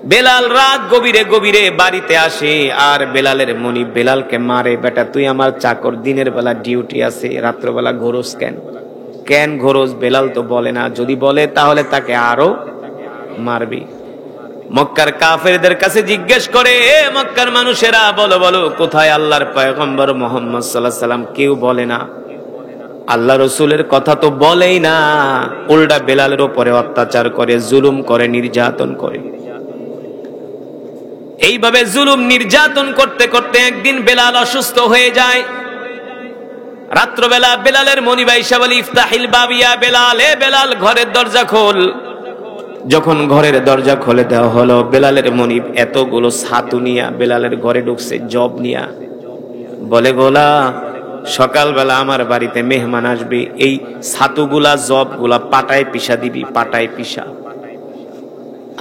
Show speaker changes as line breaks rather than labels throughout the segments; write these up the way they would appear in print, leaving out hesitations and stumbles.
বেলাল রাত গভীরে গভীরে বাড়িতে আসে, আর বেলালের মনিব বেলালকে মারে, বেটা তুই আমার চাকর, দিনের বেলা ডিউটি আছে, রাত্রবেলা ঘোরস কেন? কেন ঘোরস? বেলাল তো বলে না, যদি বলে তাহলে তাকে আরো মারবি। মক্কার কাফেরদের কাছে জিজ্ঞেস করে, এ মক্কার মানুষেরা বলো বলো, কোথায় আল্লাহর পয়গম্বর মুহাম্মদ সাল্লাল্লাহু আলাইহি সাল্লাম? কেউ বলে না। আল্লাহ রসুলের কথা তো বলেই না, উল্টা বেলালের উপরে অত্যাচার করে, জুলুম করে, নির্যাতন করে। এইভাবে জুলুম নির্যাতন করতে করতে একদিন বেলাল অসুস্থ হয়ে যায়। রাত্রবেলা বেলালের মনিব আয়েশা বলে, ইফতাহিল বাবিয়া বেলাল, এ বেলাল ঘরের দরজা খোল। যখন ঘরের দরজা খুলে দেওয়া হলো, বেলালের মনিব এতগুলো ছাতু নিয়া বেলালের ঘরে ঢুকছে, জব নিয়া। বলে, গোলা সকালবেলা আমার বাড়িতে মেহমান আসবে, এই ছাতুগুলা জবগুলা পাটায় পিষা দিবি, পাটায় পিষা।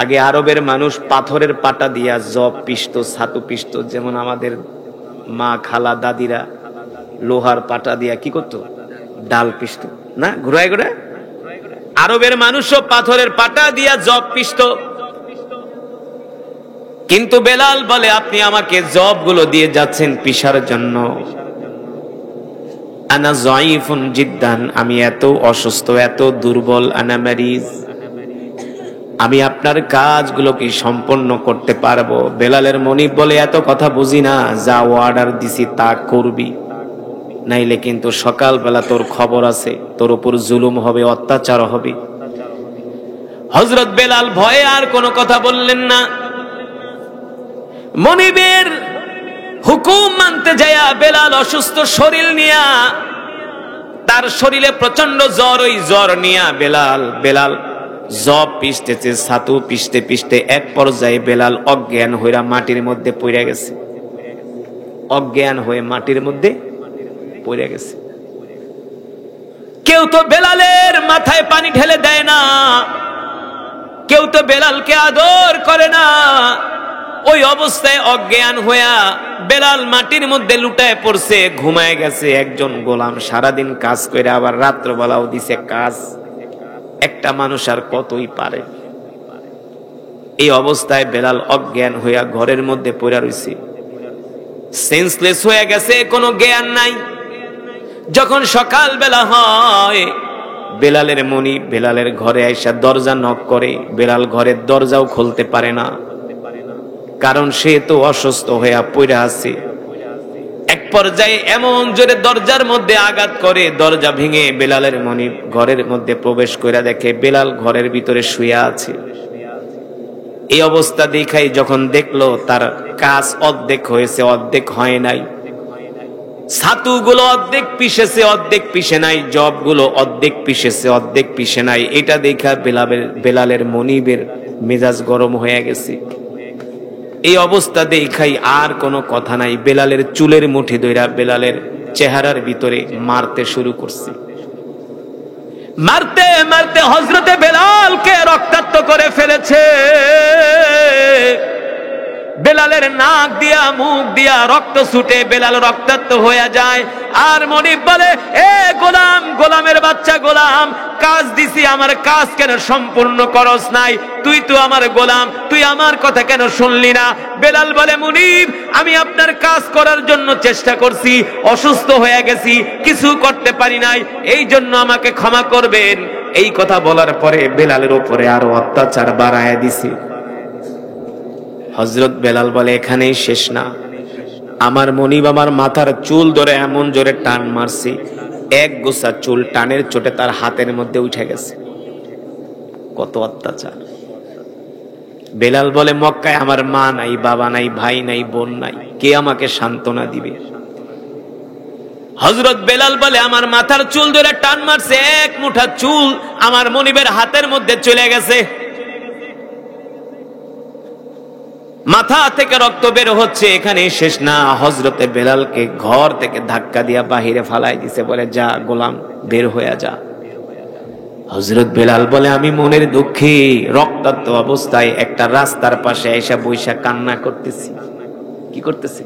আগে আরবের মানুষ পাথরের পাটা দিয়া জব পিষতো, ছাতু পিষতো, যেমন আমাদের মা খালা দাদিরা লোহার পাটা দিয়া কি করতো? ডাল পিষতো না, ঘুরায় ঘুরায়। আরবের মানুষও পাথরের পাটা দিয়া জব পিষতো। কিন্তু বেলাল বলে, আপনি আমাকে জবগুলো দিয়ে যাচ্ছেন পিষার জন্য। আনা যায়িফুন জিদ্দান, আমি এত অসুস্থ, এত দুর্বল। আনা মারিজ, আমি আপনার কাজগুলো কি সম্পন্ন করতে পারবো? বেলালের মনিব বলে, এত কথা বুঝি না, যা অর্ডার দিছি তা করবি, নাইলে কিন্তু সকালবেলা তোর খবর আছে, তোর উপর জুলুম হবে, অত্যাচার হবে। হযরত বেলাল ভয়ে আর কোনো কথা বললেন না। মনিবের হুকুম মানতে যায়া বেলাল অসুস্থ শরীর নিয়া, তার শরীরে প্রচন্ড জ্বর, ওই জ্বর নিয়া বেলাল জব পিষতেছে, ছাতু পিষতে পিষতে এক পর্যায়ে বেলাল অজ্ঞান হইয়া মাটির মধ্যে পড়ে গেছে। অজ্ঞান হয়ে মাটির মধ্যে পড়ে গেছে। কেউ তো বেলালের মাথায় পানি ঢেলে দেয় না, কেউ তো বেলালকে আদর করে না। ওই অবস্থায় অজ্ঞান হইয়া বেলাল মাটির মধ্যে লুটায় পড়ছে, ঘুমায় গেছে। একজন গোলাম সারাদিন কাজ করে আবার রাত্রবেলাও দিছে কাজ, একটা মানুষ আর কতই পারে। এই অবস্থায় বেলাল অজ্ঞান হইয়া ঘরের মধ্যে পড়ে রইছে, সেন্সলেস হয়ে গেছে, কোনো জ্ঞান নাই। যখন সকাল বেলা হয়, বেলালের মনিব বেলালের ঘরে আইসা দরজা নক করে। বেলাল ঘরের দরজাও খুলতে পারে না, কারণ সে তো অসুস্থ হইয়া পড়ে আছে। এক পর্যায়ে এমন জোরে দরজার মধ্যে আঘাত করে, দরজা ভেঙে বেলালের মনিব ঘরের মধ্যে প্রবেশ করে দেখে বেলাল ঘরের ভিতরে শুয়ে আছে। এই অবস্থা দেখাই যখন দেখলো তার কাজ অর্ধেক হয়েছে, অর্ধেক হয় নাই। ছাতুগুলো অর্ধেক পিষেছে, অর্ধেক পিষে নাই। জবগুলো অর্ধেক পিষেছে, অর্ধেক পিষে নাই। এটা দেখা বেলালের মনিবের মেজাজ গরম হয়ে গেছে। এই অবস্থা দেখাই আর কোনো কথা নাই, বেলালের চুলের মুঠি ধইরা বেলালের চেহারার ভিতরে মারতে শুরু করছে। মারতে মারতে হযরতে বেলালকে রক্তাক্ত করে ফেলেছে। বেলালের নাক দিয়া মুখ দিয়া রক্ত ছুটে বেলাল রক্তাক্ত হয়ে যায়। আর মনিব বলে, এ গোলাম, গোলামের বাচ্চা গোলাম, কাজ দিছি, আমার কাজ কেন সম্পূর্ণ করস নাই? তুই তো আমার গোলাম, তুই আমার কথা কেন শুনলি না? বেলাল বলে, মনিব আমি আপনার কাজ করার জন্য চেষ্টা করছি, অসুস্থ হয়ে গেছি, কিছু করতে পারি নাই, এই জন্য আমাকে ক্ষমা করবেন। এই কথা বলার পরে বেলালের উপরে আরো অত্যাচার বাড়ায় দিছে। হযরত বেলাল বলে, এখানেই শেষ না, আমার মনিব আমার মাথার চুল ধরে এমন জোরে টান মারছে, এক গোছা চুল টানের চোটে তার হাতের মধ্যে উঠে গেছে। কত অত্যাচার! বেলাল বলে, মক্কায় আমার মা নাই, বাবা নাই, ভাই নাই, বোন নাই, কে আমাকে সান্ত্বনা দিবে? হযরত বেলাল বলে, আমার মাথার চুল ধরে টান মারছে, এক মুঠা চুল আমার মনিবের হাতের মধ্যে চলে গেছে, মাথা থেকে রক্ত বের হচ্ছে, এখানে শেষ না। হযরতে বেলালকে ঘর থেকে ধাক্কা দিয়া বাহিরে ফালাই দিছে, বলে, যা গোলাম, বের হয়ে যা। হযরত বেলাল বলে, আমি মনের দুঃখে রক্তাক্ত অবস্থায় একটা রাস্তার পাশে এসে বইসা কান্না করতেছি। কি করতেছি?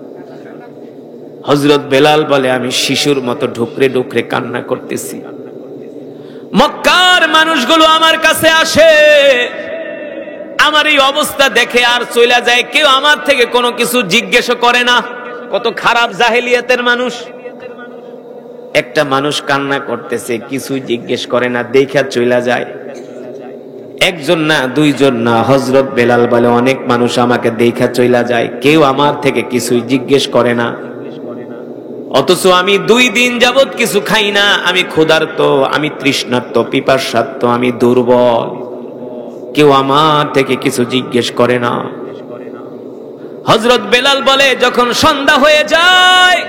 হযরত বেলাল বলে, আমি শিশুর মতো ঢুকরে ঢুকরে কান্না করতেছি। মক্কার মানুষগুলো আমার কাছে আসে, আমার এই অবস্থা দেখে আর চলে যায়, কেউ আমার থেকে কোনো কিছু জিজ্ঞেস করে না। কত খারাপ জাহেলিয়াতের মানুষ। একটা মানুষ কান্না করতেছে, কিছু জিজ্ঞেস করে না, দেখা চলে যায়। একজন না, দুইজন না, হযরত বেলাল বলে অনেক মানুষ আমাকে দেখা চলে যায়, কেউ আমার থেকে কিছুই জিজ্ঞেস করে না। অথচ আমি 2 দিন যাবত কিছু খাই না, আমি ক্ষুধার্ত, আমি তৃষ্ণার্ত, পিপাসার্ত, আমি দুর্বল, কেউ আমার থেকে কিছু জিজ্ঞেস করে না। হযরত বেলাল বলে যখন সন্ধ্যা হয়ে যায়,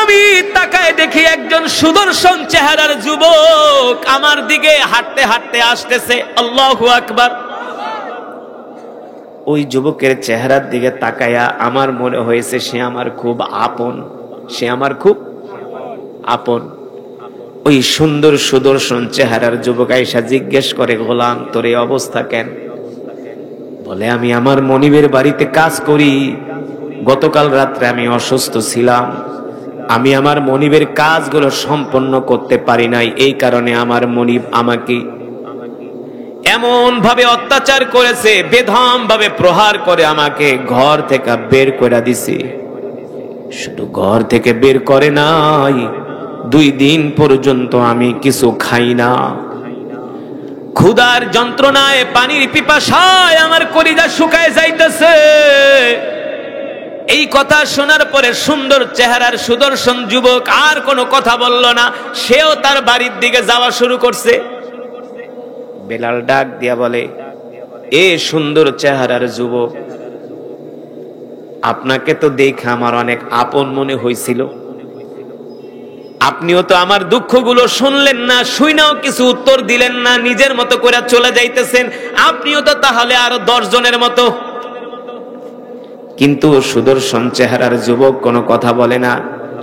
আমি তাকায় দেখি একজন সুদর্শন চেহারার যুবক আমার দিকে হাঁটতে হাঁটতে আসতেছে। আল্লাহু আকবার। ওই যুবকের চেহারার দিকে তাকায়া আমার মনে হয়েছে সে আমার খুব আপন, সে আমার খুব আপন। ওই সুন্দর সুদর্শন চেহারার যুবক আয়েশা জিজ্ঞেস করে, গোলাম তোর এই অবস্থা কেন? বলে আমি আমার মনিবের বাড়িতে কাজ করি, গতকাল রাত্রে আমি অসুস্থ ছিলাম, আমি আমার মনিবের কাজগুলো সম্পন্ন করতে পারি নাই, এই কারণে আমার মনিব আমাকে এমন ভাবে অত্যাচার করেছে, বেধম ভাবে প্রহার করে আমাকে ঘর থেকে বের করে দিছে। শুধু ঘর থেকে বের করে নাই, 2 দিন পর্যন্ত আমি কিছু খাই না। ক্ষুধার যন্ত্রণায়, পানির পিপাসায় আমার কলিজা শুকায় যাইতেছে। এই কথা শোনার পরে সুন্দর চেহারার সুদর্শন যুবক আর কোনো কথা বলল না, সেও তার বাড়ির দিকে যাওয়া শুরু করছে। বেলাল ডাক দিয়া বলে, এ সুন্দর চেহারার যুবক, আপনাকে তো দেখে আমার অনেক আপন মনে হয়েছিল, আপনিও তো আমার দুঃখগুলো শুনলেন না, শুইনাও কিছু উত্তর দিলেন না, নিজের মতো করে চলে যাইতেছেন, আপনিও তো তাহলে আরো 10 জনের মতো। কিন্তু সুদর্শন চেহারার যুবক কোনো কথা বলে না,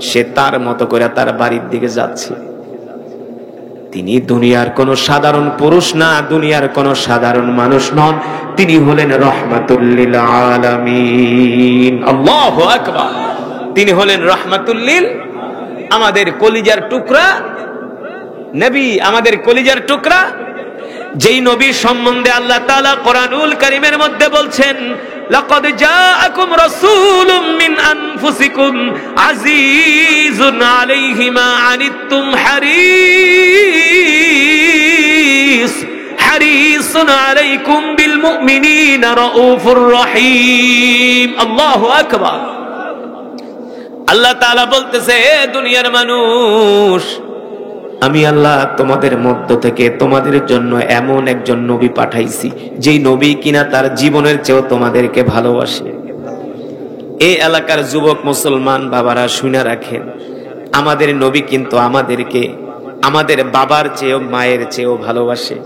সে তার মতো করে তার বাড়ির দিকে যাচ্ছে। তিনি দুনিয়ার কোন সাধারণ পুরুষ না, দুনিয়ার কোন সাধারণ মানুষ নন, তিনি হলেন রাহমাতুল লিল আলামিন। আল্লাহু আকবার। তিনি হলেন রাহমাতুল লিল, আমাদের কলিজার টুকরা নবী, আমাদের কলিজার টুকরা, যেই নবী সম্বন্ধে আল্লাহ তাআলা কোরআনুল কারীমের মধ্যে বলছেন, লাকাদ জাআকুম রাসূলুম মিন আনফুসিকুম আজিজুন আলাইহি মা আনিতুম হারিসুন আলাইকুম বিল মুমিনিনা রাউফুর রহিম। আল্লাহু আকবার। আল্লাহ তাআলা বলতেছে, হে দুনিয়ার মানুষ, আমি আল্লাহ তোমাদের মধ্য থেকে তোমাদের জন্য এমন একজন নবী পাঠাইছি, যেই নবী কিনা তার জীবনের চেয়েও তোমাদেরকে ভালোবাসে। এই এলাকার যুবক মুসলমান বাবারা শুনে রাখেন, আমাদের নবী কিন্তু আমাদেরকে আমাদের বাবার চেয়েও মায়ের চেয়েও ভালোবাসে।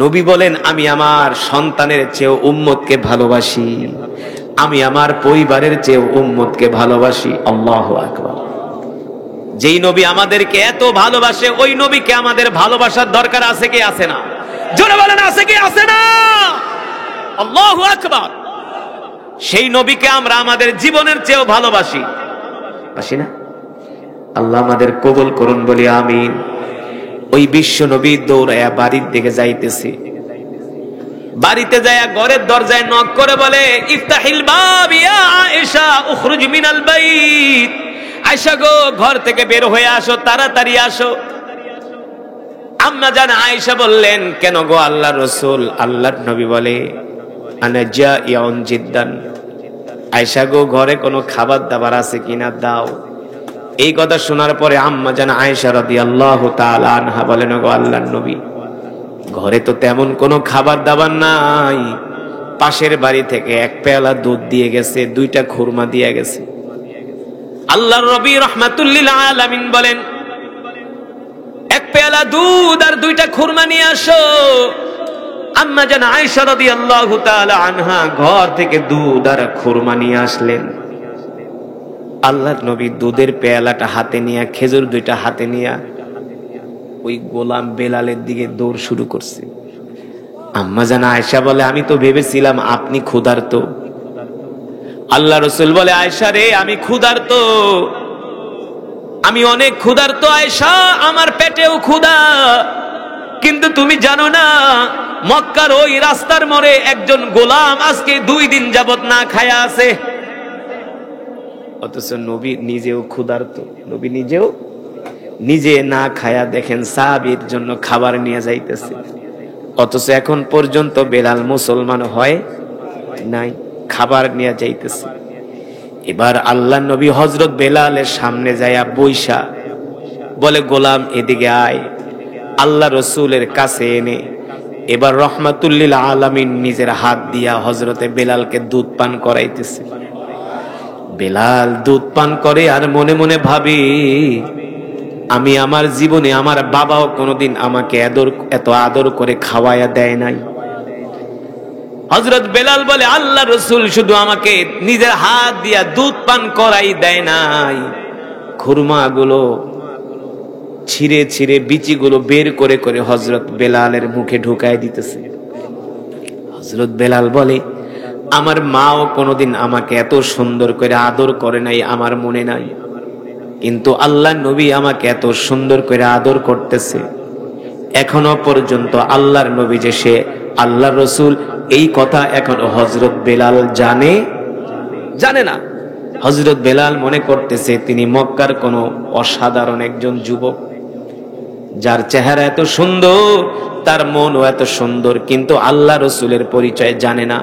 নবী বলেন, আমি আমার সন্তানের চেয়েও উম্মতকে ভালোবাসি, আমি আমার পরিবারের চেয়েও উম্মতকে ভালোবাসি। আল্লাহু আকবার। যেই নবী আমাদেরকে এত ভালোবাসে, ওই নবীকে আমাদের ভালোবাসার দরকার আছে কি আছে না? জোরে বলেন, আছে কি আছে না? আল্লাহু আকবার। সেই নবীকে আমরা আমাদের জীবনের চেয়েও ভালোবাসি, বাসি না? আল্লাহ আমাদের কবুল করুন, বলি আমিন। ওই বিশ্ব নবী দৌড়ায়া বাড়ির দিকে যাইতেছে। বাড়িতে যায় ঘরের দরজায় নক করে বলে, ইফতাহিল বাব ইয়া আয়েশা উখরুজ মিনাল বাইত। আয়েশা গো, ঘর থেকে বের হয়ে আসো, তাড়াতাড়ি আসো। আম্মা জান আয়েশা বললেন, কেন গো আল্লাহর রাসূল? আল্লাহর নবী বলে, আনা জাইউন জিদ্দান। আয়েশা গো, ঘরে কোনো খাবার দাবার আছে কিনা দাও। এই কথা শোনার পরে আম্মা জান আয়েশা রাদিয়াল্লাহু তাআলা আনহা বলেন, গো আল্লাহর নবী, ঘরে তো তেমন কোনো খাবার দাবার নাই, পাশের বাড়ি থেকে 1 পেয়ালা দুধ দিয়ে গেছে, 2টা খুরমা দিয়ে গেছে। আল্লাহর নবী রাহমাতুল লিল আলামিন বলেন, 1 পেয়ালা দুধ আর 2টা খুরমা নিয়ে আসো। আম্মা জান আয়েশা রাদিয়াল্লাহু তাআলা আনহা ঘর থেকে দুধ আর খুরমা নিয়ে আসলেন। আল্লাহর নবী দুধের পেয়ালাটা হাতে নিয়ে, খেজুর 2টা হাতে নিয়ে ওই গোলাম বেলালের দিকে দৌড় শুরু করছে। আম্মা জান আয়েশা বলে, আমি তো ভেবেছিলাম আপনি ক্ষুধার্ত। আল্লাহ রাসূল বলে, আয়েশা রে, আমি ক্ষুধার্ত, আমি অনেক ক্ষুধার্ত আয়েশা, আমার পেটেও ক্ষুধা। কিন্তু তুমি জানো না, মক্কার ওই রাস্তার মোড়ে একজন গোলাম আজকে 2 দিন যাবত না খায়া আছে, অথচ নবী নিজেও ক্ষুধার্ত, নবী নিজে না খায়া দেখেন সাহাবীর জন্য খাবার নিয়ে যাইতেছে, অথচ এখন পর্যন্ত বেলাল মুসলমান হয় নাই, খাবার নিয়ে যাইতেছে। এবার আল্লাহ নবী হযরত বেলালের সামনে যায়া বইসা বলে, গোলাম এদিকে আয়। আল্লাহ রসুলের কাছে এনে এবার রহমাতুল্লিল আলামিন নিজের হাত দিয়া হযরতে বেলালকে দুধ পান করাইতেছে। বেলাল দুধ পান করে আর মনে মনে ভাবে, আমি আমার জীবনে আমার বাবাও কোনোদিন আমাকে এত আদর করে খাওয়ায়া দেয় নাই। হযরত বেলাল বলে, আল্লাহ রসুল শুধু আমাকে নিজের হাত দিয়া দুধ পান করাই দেয় নাই, খুরমাগুলো ছিঁড়ে ছিঁড়ে বিচিগুলো বের করে করে হযরত বেলালের মুখে ঢুকায় দিতেছে। হযরত বেলাল বলে, আমার মাও কোনোদিন আমাকে এত সুন্দর করে আদর করে নাই, আমার মনে নাই, কিন্তু আল্লাহ নবী আমাকে এত সুন্দর করে আদর করতেছে। এখনো পর্যন্ত আল্লাহর নবী যে সে আল্লাহ রসুল, এই কথা এখনো হযরত বেলাল জানে না। হযরত বেলাল মনে করতেছে তিনি মক্কার কোনো অসাধারণ একজন যুবক, যার চেহারা এত সুন্দর, তার মনও এত সুন্দর, কিন্তু আল্লাহ রসুলের পরিচয় জানে না।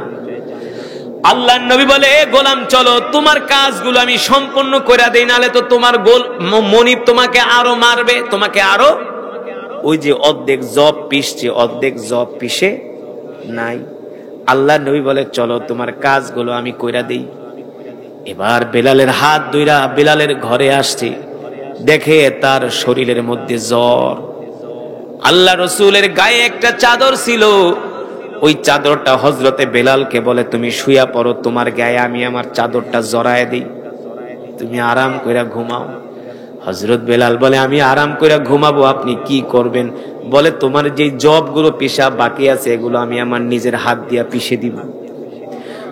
আল্লাহ নবী বলে, গোলাম চলো, তোমার কাজগুলো আমি সম্পূর্ণ করে দেই, নালে তো তোমার মনিব তোমাকে আরো মারবে, তোমাকে আরো। ওই যে অর্ধেক জব পিসছে, অর্ধেক জব পিসে নাই। আল্লাহ নবী বলে, চলো তোমার কাজগুলো আমি কইরা দেই। এবার বেলালের হাত ধইরা বেলালের ঘরে আসছে, দেখে তার শরীরের মধ্যে জ্বর। আল্লাহ রসুলের গায়ে একটা চাদর ছিল, ওই চাদরটা হযরতে বেলালকে বলে, তুমি শুয়া পড়ো, তোমার গায়ে আমি আমার চাদরটা জড়ায় দিই, তুমি আরাম কইরা ঘুমাও। হযরত বেলাল বলে, আমি আরাম কইরা ঘুমাবো, আপনি কি করবেন? বলে, তোমার যে জবগুলো পিসা বাকি আছে এগুলো আমি আমার নিজের হাত দিয়া পিষে দিব।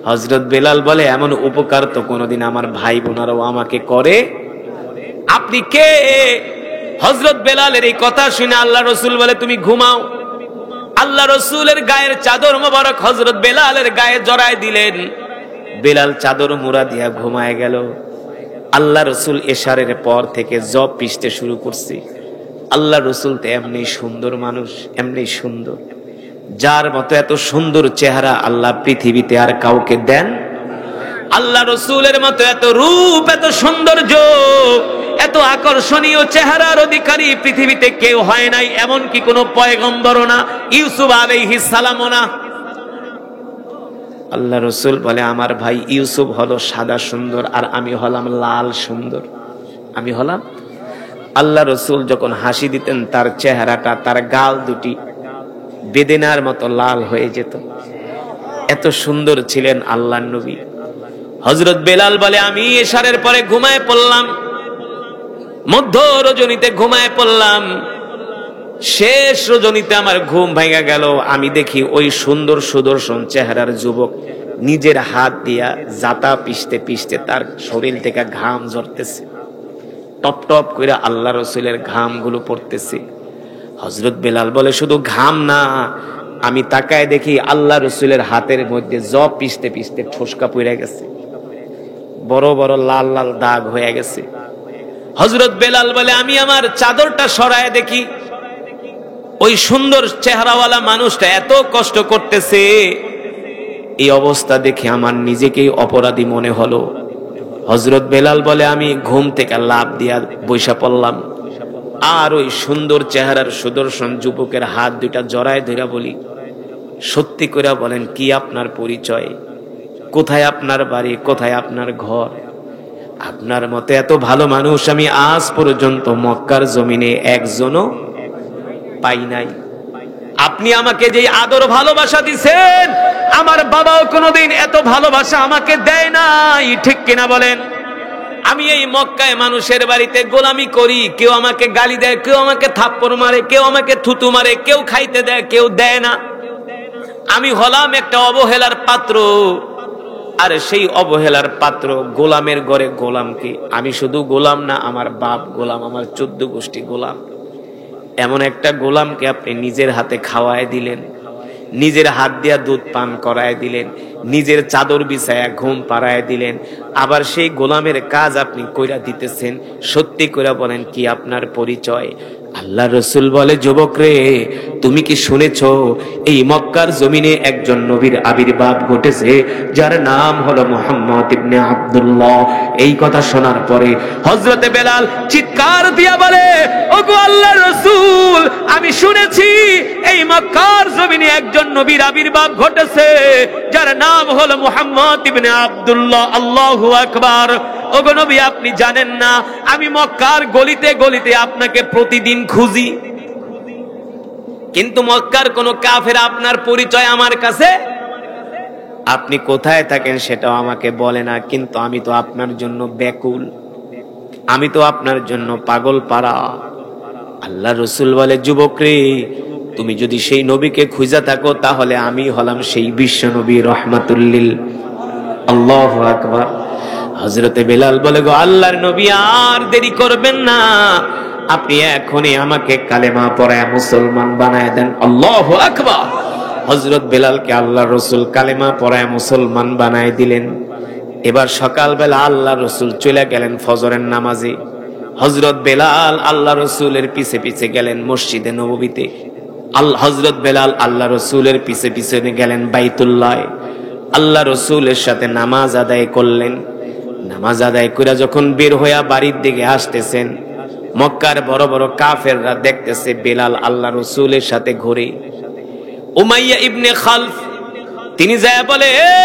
হযরত বেলাল বলে, এমন উপকার তো কোনোদিন আমার ভাই বোনারাও আমাকে করে, আপনি কে? হযরত বেলালের এই কথা শুনে আল্লাহ রসুল বলে, তুমি ঘুমাও। আল্লাহ রসুলের গায়ের চাদর মোবারক হযরত বেলালের গায়ে জড়ায় দিলেন। বেলাল চাদর মুড়া দিয়া ঘুমায় গেল। আল্লাহ রসুল এশারের পর থেকে জব পিষতে শুরু করছে। আল্লাহ রসুল তো এমনি সুন্দর মানুষ, এমনি সুন্দর, যার মতো এত সুন্দর চেহারা আল্লাহ পৃথিবীতে আর কাউকে দেন। আল্লাহ রসুলের মতো এত রূপ, এত সৌন্দর্য, এত আকর্ষণীয় চেহারার অধিকারী পৃথিবীতে কেউ হয় নাই, এমনকি কোনো পয়গম্বরও না, ইউসুফ আলাইহিস সালামও না। আল্লাহ রসুল বলে, আমার ভাই ইউসুফ হলো সাদা সুন্দর, আর আমি হলাম লাল সুন্দর, আমি হলাম। আল্লাহ রসুল যখন হাসি দিতেন, তার চেহারাটা, তার গাল দুটি বেদেনার মতো লাল হয়ে যেত, এত সুন্দর ছিলেন আল্লাহর নবী। হযরত বেলাল বলে, আমি এশারের পরে ঘুমায় পড়লাম, মধ্য রজনীতে ঘুমায় পড়লাম, শেষ রজনীতে আমার ঘুম ভেঙে গেল। আমি দেখি ওই সুন্দর সুদর্শন চেহারার যুবক নিজের হাত দিয়া জাতা পিষতে পিষতে তার শরীর থেকে ঘাম ঝরতেছে, টপ টপ করে আল্লাহ রসুলের ঘামগুলো পড়তেছে। হযরত বেলাল বলে, শুধু ঘাম না, আমি তাকায় দেখি আল্লাহ রসুলের হাতের মধ্যে জব পিষতে পিষতে ঠোসকা পড়ে গেছে, বড় বড় লাল লাল দাগ হয়ে গেছে। হযরত বেলাল বলে, আমি আমার চাদরটা সরায় দেখি ওই সুন্দর চেহারাওয়ালা মানুষটা এত কষ্ট করতেছে। এই অবস্থা দেখে আমার নিজেকেই অপরাধী মনে হলো। হযরত বেলাল বলে, আমি ঘুম থেকে লাফ দিয়া বইসা পড়লাম, আর ওই সুন্দর চেহারার সুদর্শন যুবকের হাত দুইটা জড়ায় ধরে বলি, সত্যি করে বলেন, কি আপনার পরিচয়? কোথায় আপনার বাড়ি? কোথায় আপনার ঘর? আপনার মতে এত ভালো মানুষ আমি আজ পর্যন্ত মক্কার জমিনে একজনও পাই নাই। আপনি আমাকে যে আদর ভালোবাসা দিছেন, আমার বাবাও কোনোদিন এত ভালোবাসা আমাকে দেয় নাই, ঠিক কিনা বলেন? আমি এই মক্কায় মানুষের বাড়িতে গোলামি করি, কেউ আমাকে গালি দেয়, কেউ আমাকে থাপ্পড় মারে, কেউ আমাকে থুতু মারে, কেউ খাইতে দেয়, কেউ দেয় না। আমি হলাম একটা অবহেলার পাত্র, আর সেই অবহেলার পাত্র গোলামের ঘরে গোলাম। কি আমি শুধু গোলাম না, আমার বাপ গোলাম, আমার 14 গোষ্ঠী গোলাম। এমন একটা গোলামকে আপনি নিজের হাতে খাওয়ায় দিলেন, নিজের হাত দিয়া দুধ পান করায় দিলেন, নিজের চাদর বিছায়া ঘুম পাড়ায় দিলেন, আবার সেই গোলামের কাজ আপনি কইরা দিতেছেন। সত্যি করে বলেন কি আপনার পরিচয়? আল্লাহ রসুল বলে, যুবক রে, তুমি কি শুনেছ এই মক্কার জমিনে একজন নবীর আবির্ভাব ঘটেছে যার নাম হলো মুহাম্মদ ইবনে আব্দুল্লাহ। এই কথা শোনার পরে হযরতে বেলাল চিৎকার দিয়া বলে, ওগো আল্লাহর রাসূল, আমি শুনেছি এই মক্কার জমিনে একজন নবীর আবির্ভাব ঘটেছে যার নাম হলো মুহাম্মদ ইবনে আব্দুল্লাহ। আল্লাহু আকবার। ওগো নবী, আপনি জানেন না আমি মক্কার গলিতে গলিতে আপনাকে প্রতিদিন খুঁজি, কিন্তু মক্কার কোন কাফের আপনার পরিচয় আমার কাছে, আপনি কোথায় থাকেন সেটাও আমাকে বলে না, কিন্তু আমি তো আপনার জন্য ব্যাকুল, আমি তো আপনার জন্য পাগল পারা। আল্লাহ রসুল বলে, যুবক রে, তুমি যদি সেই নবীকে খুঁজা থাকো তাহলে আমি হলাম সেই বিশ্ব নবী রহমাতুল্লিল। আল্লাহু আকবার। হযরতে বেলাল বলে, গো আল্লাহর নবী, আর দেরি করবেন না, আপনি এখনই আমাকে কালেমা পড়ায় মুসলমান বানায় দেন। আল্লাহু আকবার। হযরত বেলালকে আল্লাহ রসুল কালেমা পড়ায় মুসলমান বানায় দিলেন। এবার সকালবেলা আল্লাহ রসুল চলে গেলেন ফজরের নামাজে। হযরত বেলাল আল্লাহ রসুলের পিছে পিছে গেলেন মসজিদে নববীতে। হযরত বেলাল আল্লাহ রসুলের পিছে পিছে গেলেন বাইতুল্লাহ। আল্লাহ রসুলের সাথে নামাজ আদায় করলেন। নামাজ আদায় করে যখন বের হইয়া বাড়ির দিকে আসতেছেন, মক্কার বড় বড় কাফেররা দেখতেছে বেলাল আল্লাহ রসুলের সাথে ঘুরে। উমাইয়া ইবনে খালফ তিনি যায় বলে, এ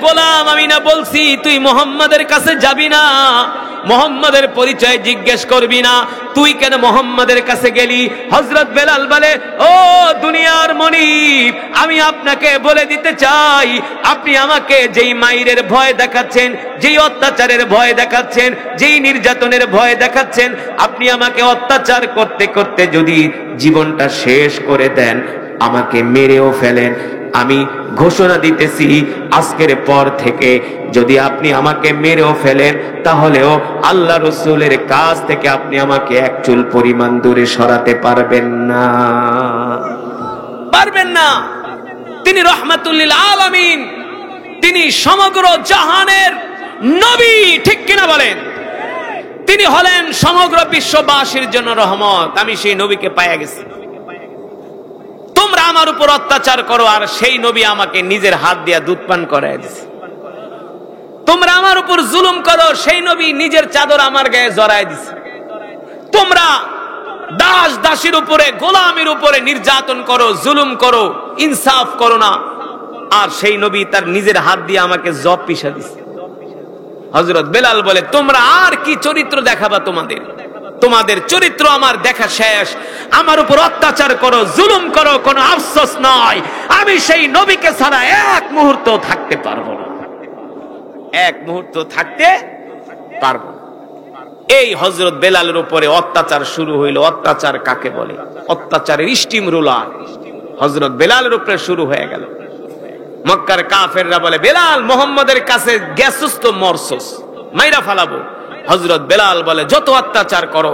গোলাম, আমি না বলছি তুই মুহাম্মাদের কাছে যাবি না, মুহাম্মাদের পরিচয় জিজ্ঞেস করবি না, তুই কেন মুহাম্মাদের কাছে গেলি? হযরত বেলাল বলে, ও দুনিয়ার মনিব, আমি আপনাকে বলে দিতে চাই, আপনি আমাকে যেই মাইরের ভয় দেখাচ্ছেন, যেই অত্যাচারের ভয় দেখাচ্ছেন, যেই নির্যাতনের ভয় দেখাচ্ছেন, আপনি আমাকে অত্যাচার করতে করতে যদি জীবনটা শেষ করে দেন, আমাকে মেরেও ফেলেন, আমি ঘোষণা দিতেছি আজকের পর থেকে যদি আপনি আমাকে মেরেও ফেলেন তাহলেও আল্লাহ রসুলের কাছ থেকে আপনি আমাকে এক চুল পরিমাণ দূরে সরাতে পারবেন না, পারবেন না। তিনি রহমাতুল লিল আলামিন, তিনি সমগ্র জাহানের নবী, ঠিক কিনা বলেন? তিনি হলেন সমগ্র বিশ্ববাসীর জন্য রহমত। আমি সেই নবীকে পাইয়া গেছি। তোমরা আমার উপর অত্যাচার করো আর সেই নবী আমাকে নিজের হাত দিয়া দুধ পান করায় দিছে। তোমরা আমার উপর জুলুম করো, সেই নবী নিজের চাদর আমার গায়ে জড়ায় দিছে। তোমরা দাস দাসীর উপরে, গোলামের উপরে নির্যাতন করো, জুলুম করো, ইনসাফ করো না, আর সেই নবী তার নিজের হাত দিয়ে আমাকে জব পিষা দিছে। হযরত বেলাল বলে, তোমরা আর কি চরিত্র দেখাবা? তোমাদের চরিত্র আমার দেখা শেষ। আমার উপর অত্যাচার করো, জুলুম করো, কোনো আফসোস নয়। আমি সেই নবীকে ছাড়া এক মুহূর্ত থাকতে পারবো না, এক মুহূর্ত থাকতে পারবো। এই হযরত বেলালের উপরে অত্যাচার শুরু হইল। অত্যাচার কাকে বলে? অত্যাচারের স্টিম রোলার হযরত বেলালের উপরে শুরু হয়ে গেল। মক্কার কাফেররা বলে, বেলাল, মুহাম্মাদের কাছে গেছস তো মরছস, মাইরা ফালাবো। হযরত বেলাল বলে, যত অত্যাচার করো,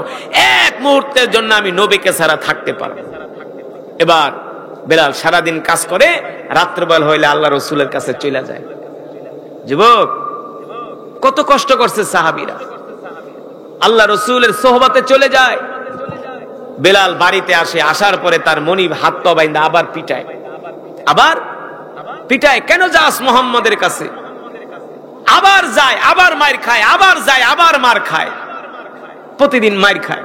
এক মুহূর্তের জন্য আমি নবীকে ছাড়া থাকতে পারবো। এবার বেলাল সারাদিন কাজ করে, রাত্রবেলা হইলে আল্লাহ রসুলের কাছে চলে যায়। যুবক, কত কষ্ট করছে সাহাবীরা, আল্লাহ রসুলের সোহবতে চলে যায়। বেলাল বাড়িতে আসে, আসার পরে তার মনিব হাত পা বাইন্দা আবার পিটায়, আবার পিটায়। কেন যাস মুহাম্মাদের কাছে? আবার যায়, আবার মার খায়, আবার যায়, আবার মার খায়, প্রতিদিন মার খায়।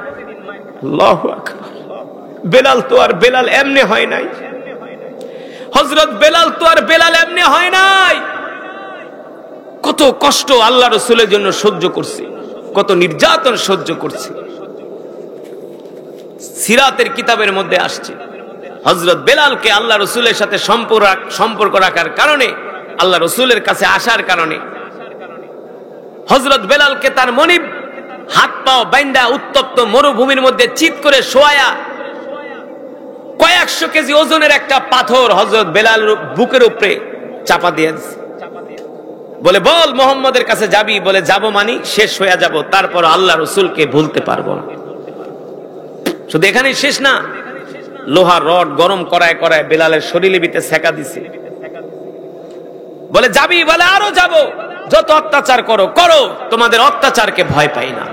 আল্লাহু আকবার। বেলাল তো আর বেলাল এমনি হয় নাই, হযরত বেলাল তো আর বেলাল এমনি হয় নাই। কত কষ্ট আল্লাহ রাসূলের জন্য সহ্য করছে, কত নির্যাতন সহ্য করছে। সিরাতের কিতাবের মধ্যে আসছে, হযরত বেলালকে আল্লাহ রাসূলের সাথে সম্পর্ক রাখার কারণে, আল্লাহ রাসূলের কাছে আসার কারণে হযরত বেলালকে তার মনিব হাত পা বাইন্দা উত্তপ্ত মরুভূমির মধ্যে চিৎ করে শোয়ায়া কয়েকশো কেজি ওজনের একটা পাথর হযরত বেলালের বুকের উপরে চাপা দিয়ে দিয়েছে। বলে, বল মুহাম্মাদের কাছে যাবি? বলে, যাব মানি শেষ হয়ে যাব, তারপর আল্লাহ রাসূলকে ভুলতে পারবো না। শুধু এখানেই শেষ না, লোহার রড গরম করায় করায় বেলালের শরীরে ভিতরে সেকা দিছে। বলে যাবি? বলে আরো যাব, যত অত্যাচার করো করো, তোমাদের অত্যাচারকে ভয় পাই না।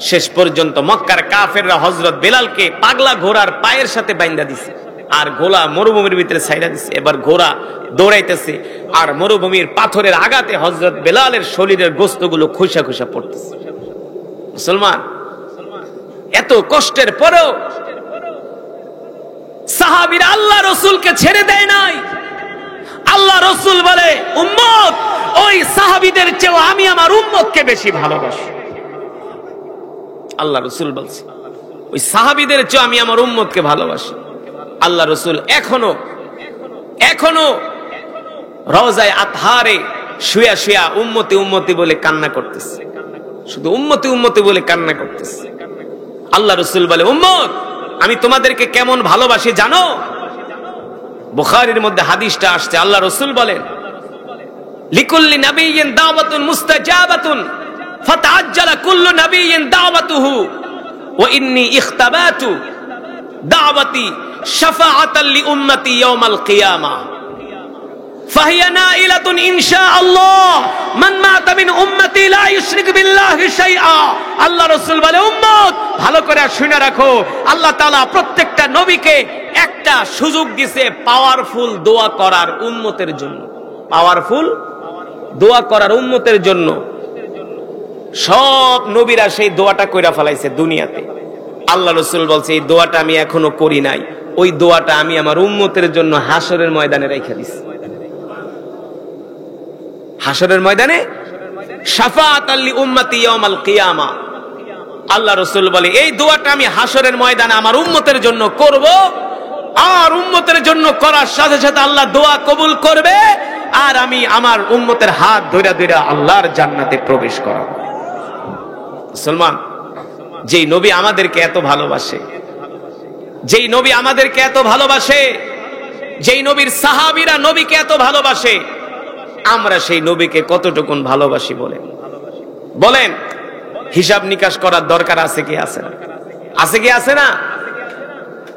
শেষ পর্যন্ত মক্কার কাফেররা হযরত বেলালকে পাগলা ঘোড়ার পায়ের সাথে বাইন্ধা দিছে, আর ঘোড়া মরুভূমির ভিতরে ছাইড়া দিছে। এবার ঘোড়া দৌড়াইতেছে, আর মরুভূমির পাথরের আঘাতে হযরত বেলালের শরীরের গোশতগুলো খোসা খোসা পড়তেছে। মুসলমান, এত কষ্টের পরেও সাহাবীরা আল্লাহ রাসূলকে ছেড়ে দেয় নাই। আল্লাহ রাসূল বলে, উম্মত, ওই সাহাবীদের চেয়ে আমি আমার উম্মতকে বেশি ভালোবাসি। আল্লাহ রাসূল বলছে, ওই সাহাবীদের চেয়ে আমি আমার উম্মতকে ভালোবাসি। আল্লাহ রাসূল এখনো রওজায়ে আতহারে শুয়া শুয়া উম্মতি উম্মতি বলে কান্না করতেছে, শুধু উম্মতি উম্মতি বলে কান্না করতেছে। আল্লাহ রাসূল বলে, উম্মত, আমি তোমাদেরকে কেমন ভালোবাসি জানো? বুখারীর মধ্যে হাদিসটা আসছে। আল্লাহ রাসূল বলেন, লিকুল্লি নাবিয়্যিন দাওয়াতুন মুস্তাজাবাতুন ফাতাআজ্জালা কুল্লু নাবিয়্যিন দাওয়াতুহু ওয়া ইন্নী ইখতাবাতু দাওয়াতি শাফাআতাল লিউম্মতি ইয়াওমাল কিয়ামাহ ফাহিয়া নাইলাতুন ইনশাআল্লাহ মান মাতা মিন উম্মতি লা ইউশরিক বিল্লাহি শাইআ। আল্লাহ রাসূল বলে, উম্মত, ভালো করে শুনে রাখো, আল্লাহ তাআলা প্রত্যেকটা নবীকে একটা সুযোগ দিয়েছে পাওয়ারফুল দোয়া করার উম্মতের জন্য, পাওয়ারফুল দোয়া করার উম্মতের জন্য। সব নবীরা সেই দোয়াটা কইরা ফেলাইছে দুনিয়াতে। আল্লাহ রাসূল বলছে, এই দোয়াটা আমি এখনো করি নাই, ওই দোয়াটা আমি আমার উম্মতের জন্য হাসরের ময়দানে রেখে দিছি। হাসরের ময়দানে শাফাআতাল লিউম্মতি ইয়াওমাল কিয়ামা। আল্লাহ রাসূল বলে, এই দোয়াটা আমি হাসরের ময়দানে আমার উম্মতের জন্য করব, আর উম্মতের জন্য করার সাথে সাথে আল্লাহ দোয়া কবুল করবে, আর আমি আমার উম্মতের হাত ধইরা ধইরা আল্লাহর জান্নাতে প্রবেশ করাবো। মুসলমান, যেই নবী আমাদেরকে এত ভালোবাসে, যেই নবী আমাদেরকে এত ভালোবাসে, যেই নবীর সাহাবীরা নবীকে এত ভালোবাসে, আমরা সেই নবীকে কতটুকুন ভালোবাসি বলেন? বলেন, হিসাব নিকাশ করার দরকার আছে কি আছে না? আছে কি আছে না?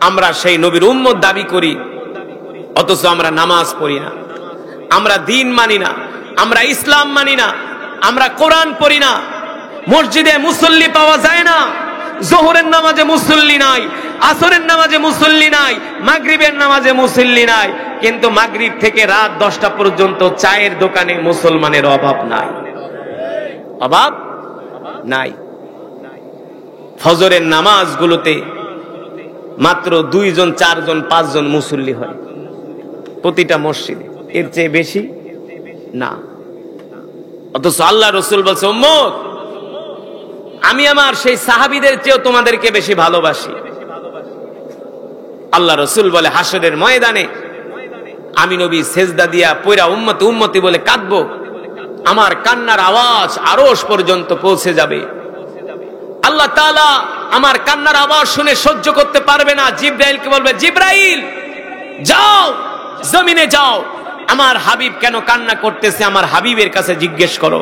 আমরা সেই নবীর উম্মত দাবি করি, অথচ আমরা নামাজ পড়ি না, আমরা দ্বীন মানি না, আমরা ইসলাম মানি না, আমরা কোরআন পড়ি না, মসজিদে মুসল্লি পাওয়া যায় না, যোহরের নামাজে মুসল্লি নাই, আসরের নামাজে মুসল্লি নাই, মাগরিবের নামাজে মুসল্লি নাই, কিন্তু মাগরিব থেকে রাত 10টা পর্যন্ত চায়ের দোকানে মুসলমানের অভাব নাই, অভাব নাই। ফজরের নামাজগুলোতে মাত্র 2 জন 4 জন 5 জন মুসল্লি হয় প্রতিটা মসজিদে, এর চেয়ে বেশি না। অথচ আল্লাহ রাসূল বলছে, উম্মত, আমি আমার সেই সাহাবীদের চেয়েও তোমাদেরকে বেশি ভালোবাসি। আল্লাহ রাসূল বলে, হাসরের ময়দানে আমি নবী সেজদা দিয়া পয়রা উম্মতি উম্মতি বলে কাঁদবো, আমার কান্নার আওয়াজ আরশ পর্যন্ত পৌঁছে যাবে। আল্লাহ তাআলা আমার কান্নার আওয়াজ শুনে সহ্য করতে পারবে না, জিবরাইলকে বলবে, জিবরাইল যাও, জমিনে যাও, আমার হাবিব কেন কান্না করতেছে আমার হাবিবের কাছে জিজ্ঞেস করো।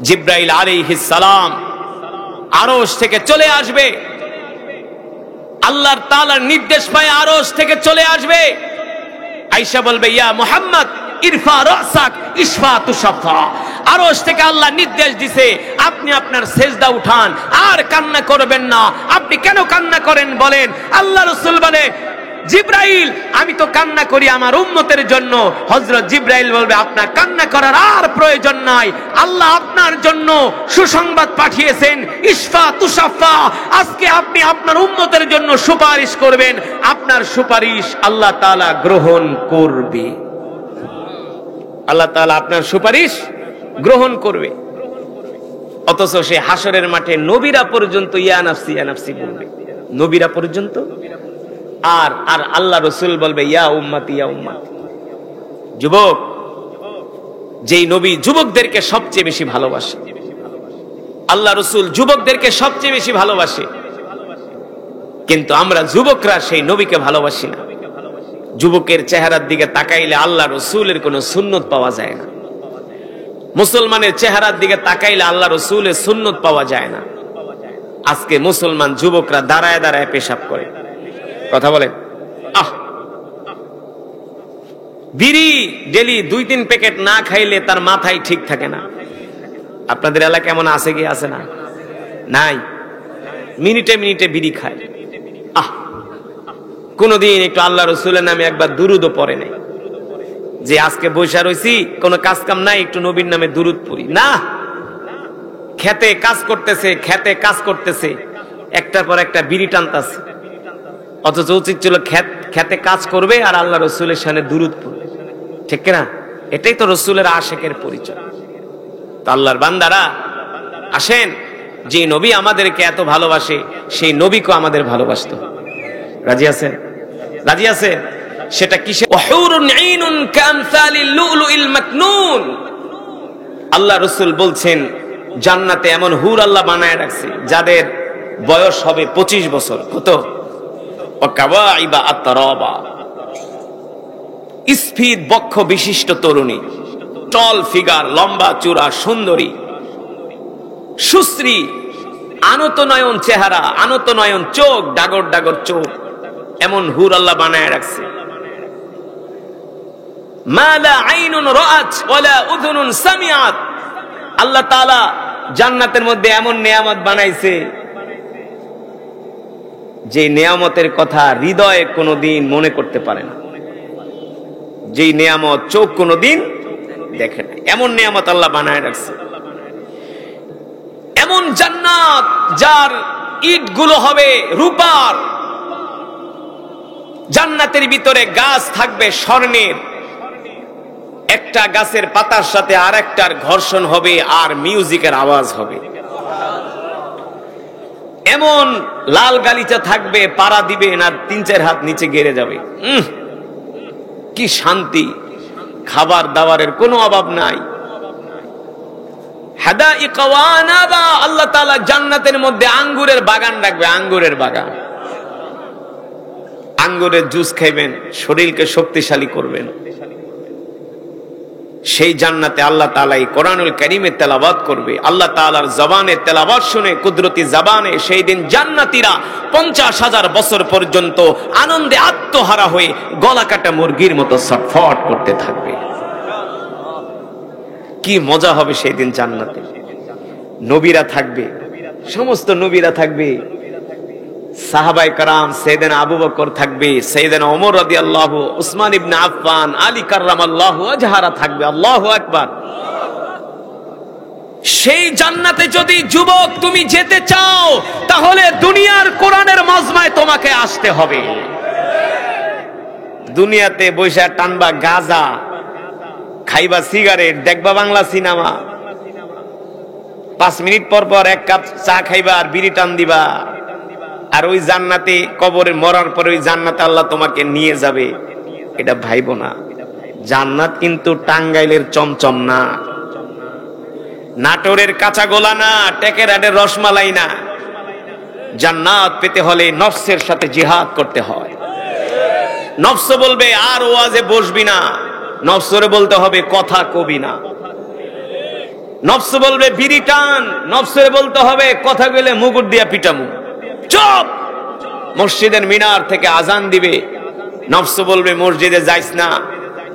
জিবরাইল আলাইহিস সালাম আরশ থেকে চলে আসবে, আল্লাহর তাআলার নির্দেশ পায় আরশ থেকে চলে আসবে, আয়েশা বলবে, ইয়া মুহাম্মদ ইরফা রাসাক ইশফা তুশফা। আরশ থেকে আল্লাহ নির্দেশ দিছে, আপনি আপনার সেজদা উঠান, আর কান্না করবেন না। আপনি কেন কান্না করেন বলেন? আল্লাহ রাসূল বলে, জিবরাইল, আমি তো কান্না করি আমার উম্মতের জন্য। হযরত জিবরাইল বলবে, আপনার কান্না করার আর প্রয়োজন নাই, আল্লাহ আপনার জন্য সুসংবাদ পাঠিয়েছেন, ইশফা তুশফা। আজকে আপনি আপনার উম্মতের জন্য সুপারিশ করবেন, আপনার সুপারিশ আল্লাহ তাআলা গ্রহণ করবে, আল্লাহ তাআলা আপনার সুপারিশ গ্রহণ করবে। অথচ সে হাসরের মাঠে নবীরা পর্যন্ত ইয়া নাফসি ইয়া নাফসি বলবে, নবীরা পর্যন্ত, আর আর আল্লাহ রাসূল বলবে, ইয়া উম্মতি ইয়া উম্মতি। যুবক, যেই নবী যুবকদেরকে সবচেয়ে বেশি ভালোবাসে, আল্লাহ রাসূল যুবকদেরকে সবচেয়ে বেশি ভালোবাসে, কিন্তু আমরা যুবকরা সেই নবীকে ভালোবাসি না। যুবকের চেহারার দিকে তাকাইলে আল্লাহ রাসূলের কোনো সুন্নত পাওয়া যায় না, মুসলমানের চেহারার দিকে তাকাইলে আল্লাহ রাসূলের সুন্নত পাওয়া যায় না। আজকে মুসলমান যুবকরা দাঁড়ায় দাঁড়ায় পেশাব করে, কথা বলেন। বিড়ি ডেলি 2-3 প্যাকেট না খাইলে তার মাথায় ঠিক থাকে না। আপনাদের এলাকা কেমন আছে কি আছে না? নাই। মিনিটে মিনিটে বিড়ি খায়। কোনদিন একটু আল্লাহ রসুলের নামে একবার দুরুদও পড়ে নাই, যে আজকে বৈশা রয়েছি কোনো কাজ কাম নাই একটু নবীর নামে দুরুদ পড়ি না। খেতে কাজ করতেছে একটার পর একটা বিড়ি টানতাছে, অথচ উচিত ছিল খেতে কাজ করবে আর আল্লাহ রসুলের সামনে দুরুদ পড়বে, ঠিক না? এটাই তো রসুলের আশেকের পরিচয়। তো আল্লাহর বান্দারা আসেন, যে নবী আমাদেরকে এত ভালোবাসে সেই নবীকে আমাদের ভালোবাসতো। রাজি আছেন? রাজি আছেন? সেটা কিসে? আল্লাহ রসুল বলছেন জান্নাতে এমন হুর আল্লাহ বানায় রাখছে যাদের বয়স হবে 25 বছর। কত? স্ফীত বক্ষ বিশিষ্ট তরুণী, টল ফিগার, লম্বা চূড়া, সুন্দরী, সুশ্রী, আনতনয়ন চেহারা, আনতনয়ন চোখ, ডাগর ডাগর চোখ, এমন হুর আল্লাহ বানায় রাখছে। মালা আইনুন রাআত ওয়ালা উযুনুন সামিআত। আল্লাহ তাআলা জান্নাতের মধ্যে এমন নিয়ামত বানাইছে যে নিয়ামতের কথা হৃদয়ে কোনোদিন মনে করতে পারে না, যে নিয়ামত চোখ কোনোদিন দেখে না, এমন নিয়ামত আল্লাহ বানায় রাখছে। এমন জান্নাত যার ইটগুলো হবে রূপার, জান্নাতের ভিতরে গাছ থাকবে স্বর্ণের, একটা গাছের পাতার সাথে আরেকটার ঘর্ষণ হবে আর মিউজিকের আওয়াজ হবে। এমন লাল গালিচা থাকবে, পাড়া দিবে না 3-4 হাত নিচে গেড়ে যাবে। কি শান্তি! খাবার দাবারের কোনো অভাব নাই। হাদাইকা ওয়া আনাবা, আল্লাহ তাআলা জান্নাতের মধ্যে আঙ্গুরের বাগান রাখবে, আঙ্গুরের বাগান। আঙ্গুরের জুস খাইবেন, শরীরকে শক্তিশালী করবেন। সেই জান্নাতে আল্লাহ তাআলা এই কোরআনুল কারীমে তেলাওয়াত করবে। আল্লাহ তাআলার জবানে তেলাওয়াত শুনে, কুদরতি জবানে সেই দিন জান্নাতীরা 50,000 বছর পর্যন্ত আনন্দে আত্মহারা হয়ে গলা কাটা মুরগির মতো ছটফট করতে থাকবে। কি মজা হবে সেই দিন জান্নাতে। নবীরা থাকবে, সমস্ত নবীরা থাকবে, সাহাবায়ে কেরাম, সাইয়েদনা আবু বকর থাকবে, সাইয়েদনা ওমর রাদিয়াল্লাহু, উসমান ইবনে আফফান, আলী কাররামাল্লাহু ওয়াজহারা থাকবে। আল্লাহু আকবার। সেই জান্নাতে যদি যুবক তুমি যেতে চাও তাহলে দুনিয়ার কোরআনের মজমায় তোমাকে আসতে হবে। দুনিয়াতে বৈশা টানবা গাঁজা, খাইবা সিগারেট, দেখবা বাংলা সিনেমা, 5 মিনিট পর পর 1 কাপ চা খাইবা আর বিড়ি টান দিবা, আর ওই জান্নাতে কবরে মরার পরে ওই জান্নাতে আল্লাহ তোমাকে নিয়ে যাবে। এটা ভাইবো না। জান্নাত কিন্তু টাঙ্গাইলের চমচম না, নাটোরের কাঁচা গোলা না, টেকেরাডের রসমালাই না। জান্নাত পেতে হলে নফসের সাথে জিহাদ করতে হয়। নফস বলবে আর ওয়াজে বসবি না, নফসরে বলতে হবে কথা কবি না। নফস বলবে বিড়ি টান, নফসরে বলতে হবে কথা গেলে মুগুর দিয়া পিটামু। চুপ! মসজিদের মিনার থেকে আজান দিবে, নফস বলবে মসজিদে যাইস না,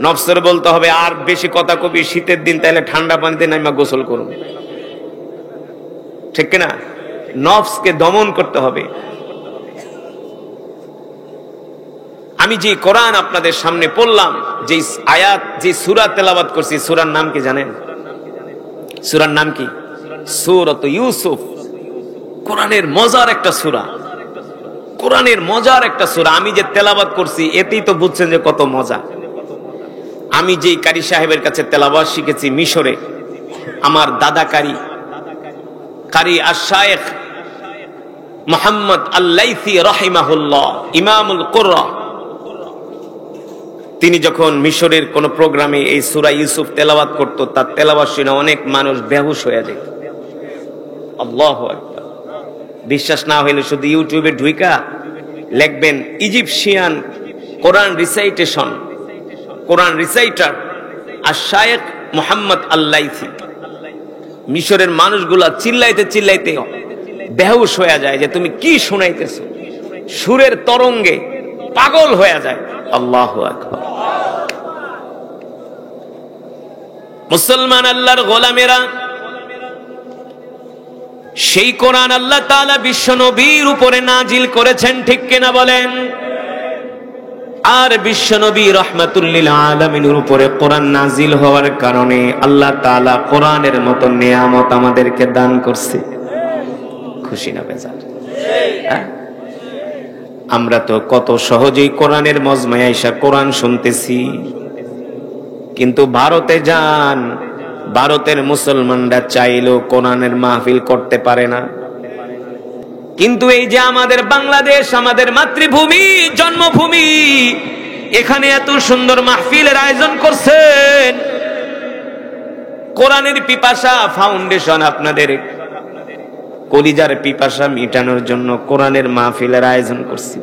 নফসরে বলতে হবে আর বেশি কথা কবি, শীতের দিন তাহলে ঠান্ডা পানিতে নাইমা গোসল করুন, ঠিক কিনা? নফসকে দমন করতে হবে। আমি যে কোরআন আপনাদের সামনে পড়লাম, যে আয়াত, যে সূরা তেলাওয়াত করছি, সূরার নাম কি জানেন? সূরার নাম কি? সূরাত ইউসুফ। কোরআনের মজার একটা সূরা, কোরআনের মজার একটা সূরা। আমি যে তেলাওয়াত করছি এতেই তো বুঝছেন যে কত মজা। আমি যেই কারি সাহেবের কাছে তেলাওয়াত শিখেছি মিশরে, আমার দাদা কারি আশ-শায়েখ মুহাম্মদ আল-লাইসি রাহিমাহুল্লাহ, ইমামুল কুররা, তিনি যখন মিশরের কোন প্রোগ্রামে এই সূরা ইউসুফ তেলাওয়াত করত, তার তেলাওয়াত শুনে অনেক মানুষ বেহুশ হয়ে যেত। আল্লাহু আকবার। বিশ্বাস না হইলে শুধু ইউটিউবে ঢুইকা লিখবেন ইজিপশিয়ান কোরআন রিসাইটেশন, কোরআন রিসাইটার আশ-শায়েখ মুহাম্মদ আল-লাইসি। মিশরের মানুষগুলা চিল্লাইতে চিল্লাইতে বেহুশ হয়ে যায় যে তুমি কি শুনাইতেছো। সুরের তরঙ্গে পাগল হয়ে যায়। আল্লাহু আকবার। মুসলমান আল্লাহর গোলামেরা, সেই কোরআন আল্লাহ তাআলা বিশ্ব নবীর উপরে নাজিল করেছেন, ঠিক কিনা বলেন? আর বিশ্ব নবী রাহমাতুল লিল আলামিনের উপরে কোরআন নাজিল হওয়ার কারণে আল্লাহ তাআলা কোরআনের মতো নিয়ামত আমাদেরকে দান করছে। খুশি না বেজার? আমরা তো কত সহজেই কোরআনের মজমায় আইসা কোরআন শুনতেছি, কিন্তু ভারতে যান, ভারতের মুসলমানরা চাইলেও কোরআনের মাহফিল করতে পারে না। কিন্তু এই যে আমাদের বাংলাদেশ, আমাদের মাতৃভূমি, জন্মভূমি, এখানে এত সুন্দর মাহফিলের আয়োজন করছেন। কোরআনের পিপাসা ফাউন্ডেশন আপনাদের কলিজার পিপাসা মিটানোর জন্য কোরআনের মাহফিলের আয়োজন করছি।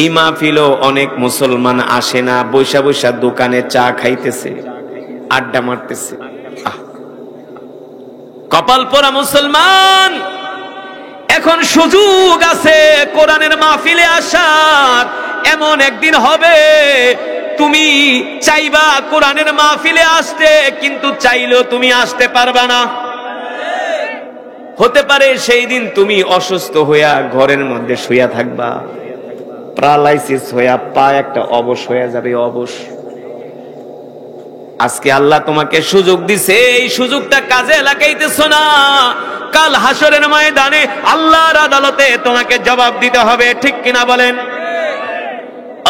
এই মাহফিলও অনেক মুসলমান আসে না, বৈশা বৈশা দোকানে চা খাইতেছে, আড্ডা মারতেছে। কপাল পোড়া মুসলমান, এখন সুযোগ আছে কোরআনের মাহফিলে আসার। এমন একদিন হবে তুমি চাইবা কোরআনের মাহফিলে আসতে, কিন্তু চাইলেও তুমি আসতে পারবা না। হতে পারে সেই দিন তুমি অসুস্থ হইয়া ঘরের মধ্যে শুইয়া থাকবা, প্যারালাইসিস হইয়া পা একটা অবশ হয়ে যাবে, অবশ। আজকে আল্লাহ তোমাকে সুযোগ দিছে, এই সুযোগটা কাজে লাগাইতেছো না। কাল হাসরের ময়দানে আল্লাহর আদালতে তোমাকে জবাব দিতে হবে, ঠিক কিনা বলেন?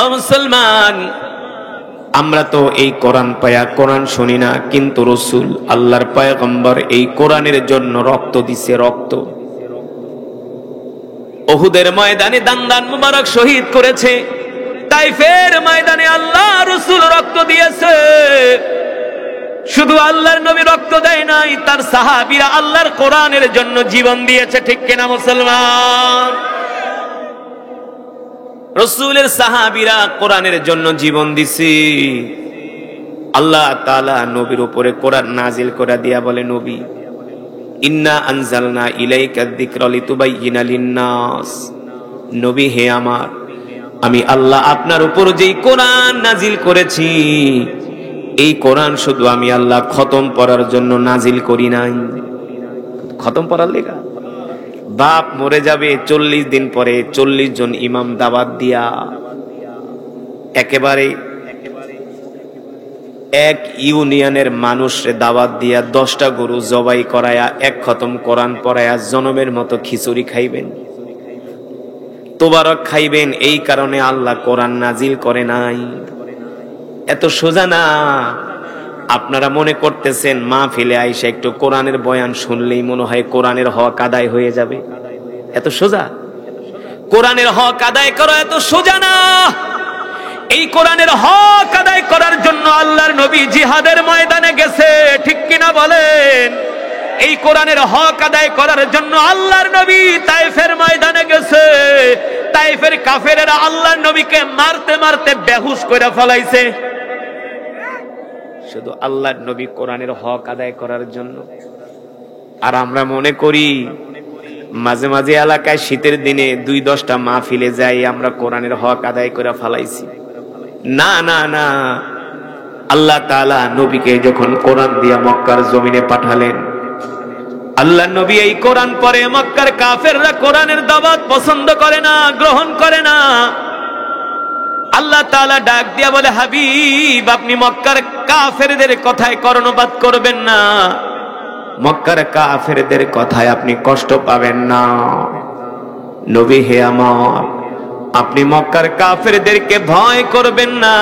ও মুসলমান, আমরা তো এই কোরআন পায়া কোরআন শুনি না, কিন্তু রাসূল আল্লাহর পয়গম্বর এই কোরআনের জন্য রক্ত দিছে, রক্ত। উহুদের ময়দানে দান মুবারক শহীদ করেছে, তাইফের ময়দানে আল্লাহ রাসূল রক্ত দিয়েছে। শুধু আল্লাহর নবী রক্ত দেয় নাই, তার সাহাবীরা আল্লাহর কোরআনের জন্য জীবন দিয়েছে, ঠিক কিনা মুসলমান? রাসূলের সাহাবীরা কোরআনের জন্য জীবন দিছে। আল্লাহ তাআলা নবীর উপরে কোরআন নাজিল করে দিয়া বলে, নবী, ইন্না আনজালনা ইলাইকা যিকরা লিতুবাইয়িনা লিন-নাস। নবী হে আমার, আমি আল্লাহ আপনার উপর যেই কোরআন নাজিল করেছি, এই কোরআন শুধু আমি আল্লাহ খতম পড়ার জন্য নাজিল করি নাই। খতম পড়ার লেগা বাপ মরে যাবে 40 দিন পরে 40 জন ইমাম দাওয়াত দিয়া একেবারে এক ইউনিয়নের মানুষরে দাওয়াত দিয়া 10টা গরু জবাই করায়া এক খতম কোরআন পড়ায়া জনমের মতো খিচুড়ি খাইবেন, তোবারক খাইবেন। এই কারণে আল্লাহ কোরআন নাজিল করে নাই। এত সোজা না। আপনারা মনে করতেছেন মাহফিলে আইসা একটু কোরআনের বয়ান শুনলেই মনে হয় কোরআনের হক আদায় হয়ে যাবে। এত সোজা? কোরআনের হক আদায় করা এত সোজা না। এই কোরআনের হক আদায় করার জন্য আল্লাহর নবী জিহাদের ময়দানে গেছে, ঠিক কিনা বলেন? এই কোরআনের হক আদায় করার জন্য আল্লাহর নবী তায়েফের ময়দানে গেছে। তায়েফের কাফেরেরা আল্লাহর নবীকে মারতে মারতে বেহুশ করে ফেলাইছে, শুধু আল্লাহর নবী কোরআনের হক আদায় করার জন্য। আর আমরা মনে করি মাঝে মাঝে এলাকায় শীতের দিনে 2-10টা মাহফিলে যাই, আমরা কোরআনের হক আদায় করে ফেলাইছি। না না না, আল্লাহ তাআলা নবীকে যখন কোরআন দিয়া মক্কার জমিনে পাঠালেন, আল্লাহ নবী এই কোরআন পড়ে মক্কার কাফেররা কোরআনের দাওয়াত পছন্দ করে না, গ্রহণ করে না। আল্লাহ তাআলা ডাক দিয়া বলে, হাবিব, আপনি মক্কার কাফেরদের কথায় কর্ণপাত করবেন না, মক্কার কাফেরদের কথায় আপনি কষ্ট পাবেন না। নবী হে আমার, আপনি মক্কার কাফেরদেরকে ভয় করবেন না।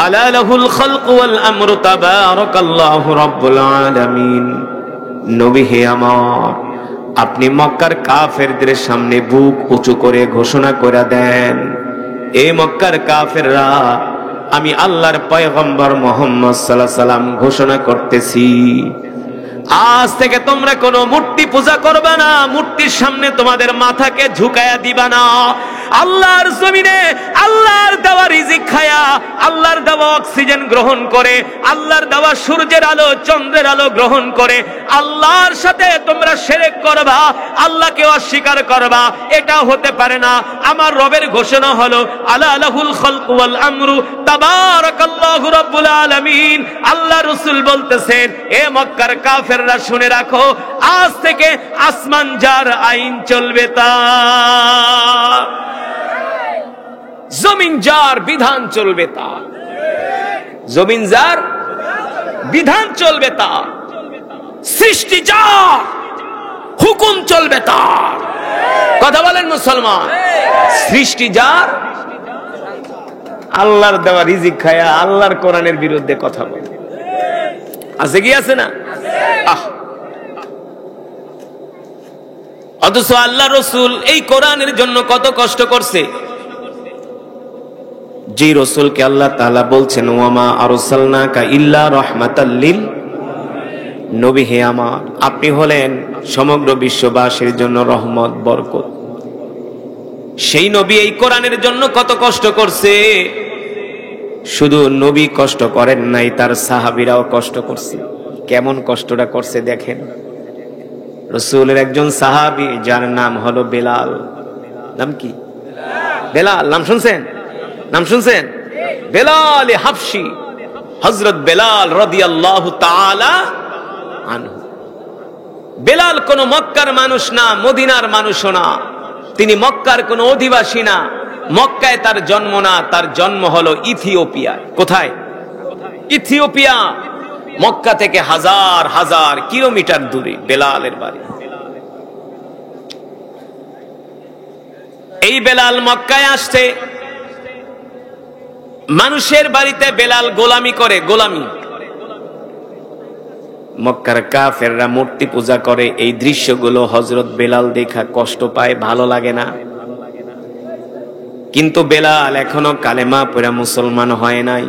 আলা লাহুল খালকু ওয়াল আমরু তাবারাকাল্লাহু রাব্বুল আলামিন। নবী হে আমার, আপনি মক্কার কাফেরদের সামনে বুক উঁচু করে ঘোষণা করে দেন, এই মক্কার কাফেররা, আমি আল্লাহর পয়গম্বর মুহাম্মদ সাল্লাল্লাহু আলাইহি সাল্লাম ঘোষণা করতেছি, আজ থেকে তোমরা কোনো মূর্তি পূজা করবে না, মূর্তির সামনে তোমাদের মাথাকে ঝুঁকায়া দিবা না। আল্লাহর জমিনে আল্লাহর দেওয়া রিজিক খায়া, আল্লাহর দেওয়া অক্সিজেন গ্রহণ করে, আল্লাহর দেওয়া সূর্যের আলো চন্দ্রের আলো গ্রহণ করে আল্লাহর সাথে তোমরা শিরক করবা, আল্লাহকে অস্বীকার করবা, এটা হতে পারে না। আমার রবের ঘোষণা হলো আলা লাহুল খালকু ওয়াল আমরু তাবারাকাল্লাহু রাব্বুল আলামিন। আল্লাহ রাসূল বলতেছেন, এ মক্কার কাফেররা শুনে রাখো, আজ থেকে আসমান যার আইন চলবে তার, জমিন যার বিধান চলবে তার, জমিন যার বিধান চলবে তার, সৃষ্টি যার হুকুম চলবে তার। কথা বলেন মুসলমান, সৃষ্টি যার, আল্লাহর দেওয়া রিজিক খায়া আল্লাহর কোরআনের বিরুদ্ধে কথা বলে আছে কি আছে না? অথচ আল্লাহ রসুল এই কোরআনের জন্য কত কষ্ট করছে। যে রসুলকে আল্লাহ তাআলা বলছেন ওয়ামা আরসালনাকা ইল্লা রাহমাতাল লিল, নবী হে আমার, আপনি হলেন সমগ্র বিশ্ববাসীর জন্য রহমত বরকত। সেই নবী এই কোরআনের জন্য কত কষ্ট করছে। শুধু নবী কষ্ট করেন নাই, তার সাহাবীরাও কষ্ট করছে। কেমন কষ্টটা করছে দেখেন। রাসূলের একজন সাহাবী যার নাম হলো বেলাল, নাম কি? বেলাল, নাম শুনছেন? নাম শুনছেন? বেলাল হাবশি, হযরত বেলাল রাদিয়াল্লাহু তাআলা আনহু। বেলাল কোন মক্কার মানুষ না, মদিনার মানুষও না, তিনি মক্কার কোন অধিবাসী না, মক্কায় তার জন্ম না, তার জন্ম হলো ইথিওপিয়া। কোথায়? ইথিওপিয়া। মক্কা থেকে হাজার হাজার কিলোমিটার দূরে বেলালের বাড়ি। এই বেলাল মক্কায় আসছে, মানুষের বাড়িতে বেলাল গোলামি করে। গোলামি, মক্কার কাফেররা মূর্তি পূজা করে। এই দৃশ্যগুলো হযরত বেলাল দেখা কষ্ট পায়, ভালো লাগে না। কিন্তু বেলাল এখনো কালেমা পড়া মুসলমান হয় নাই।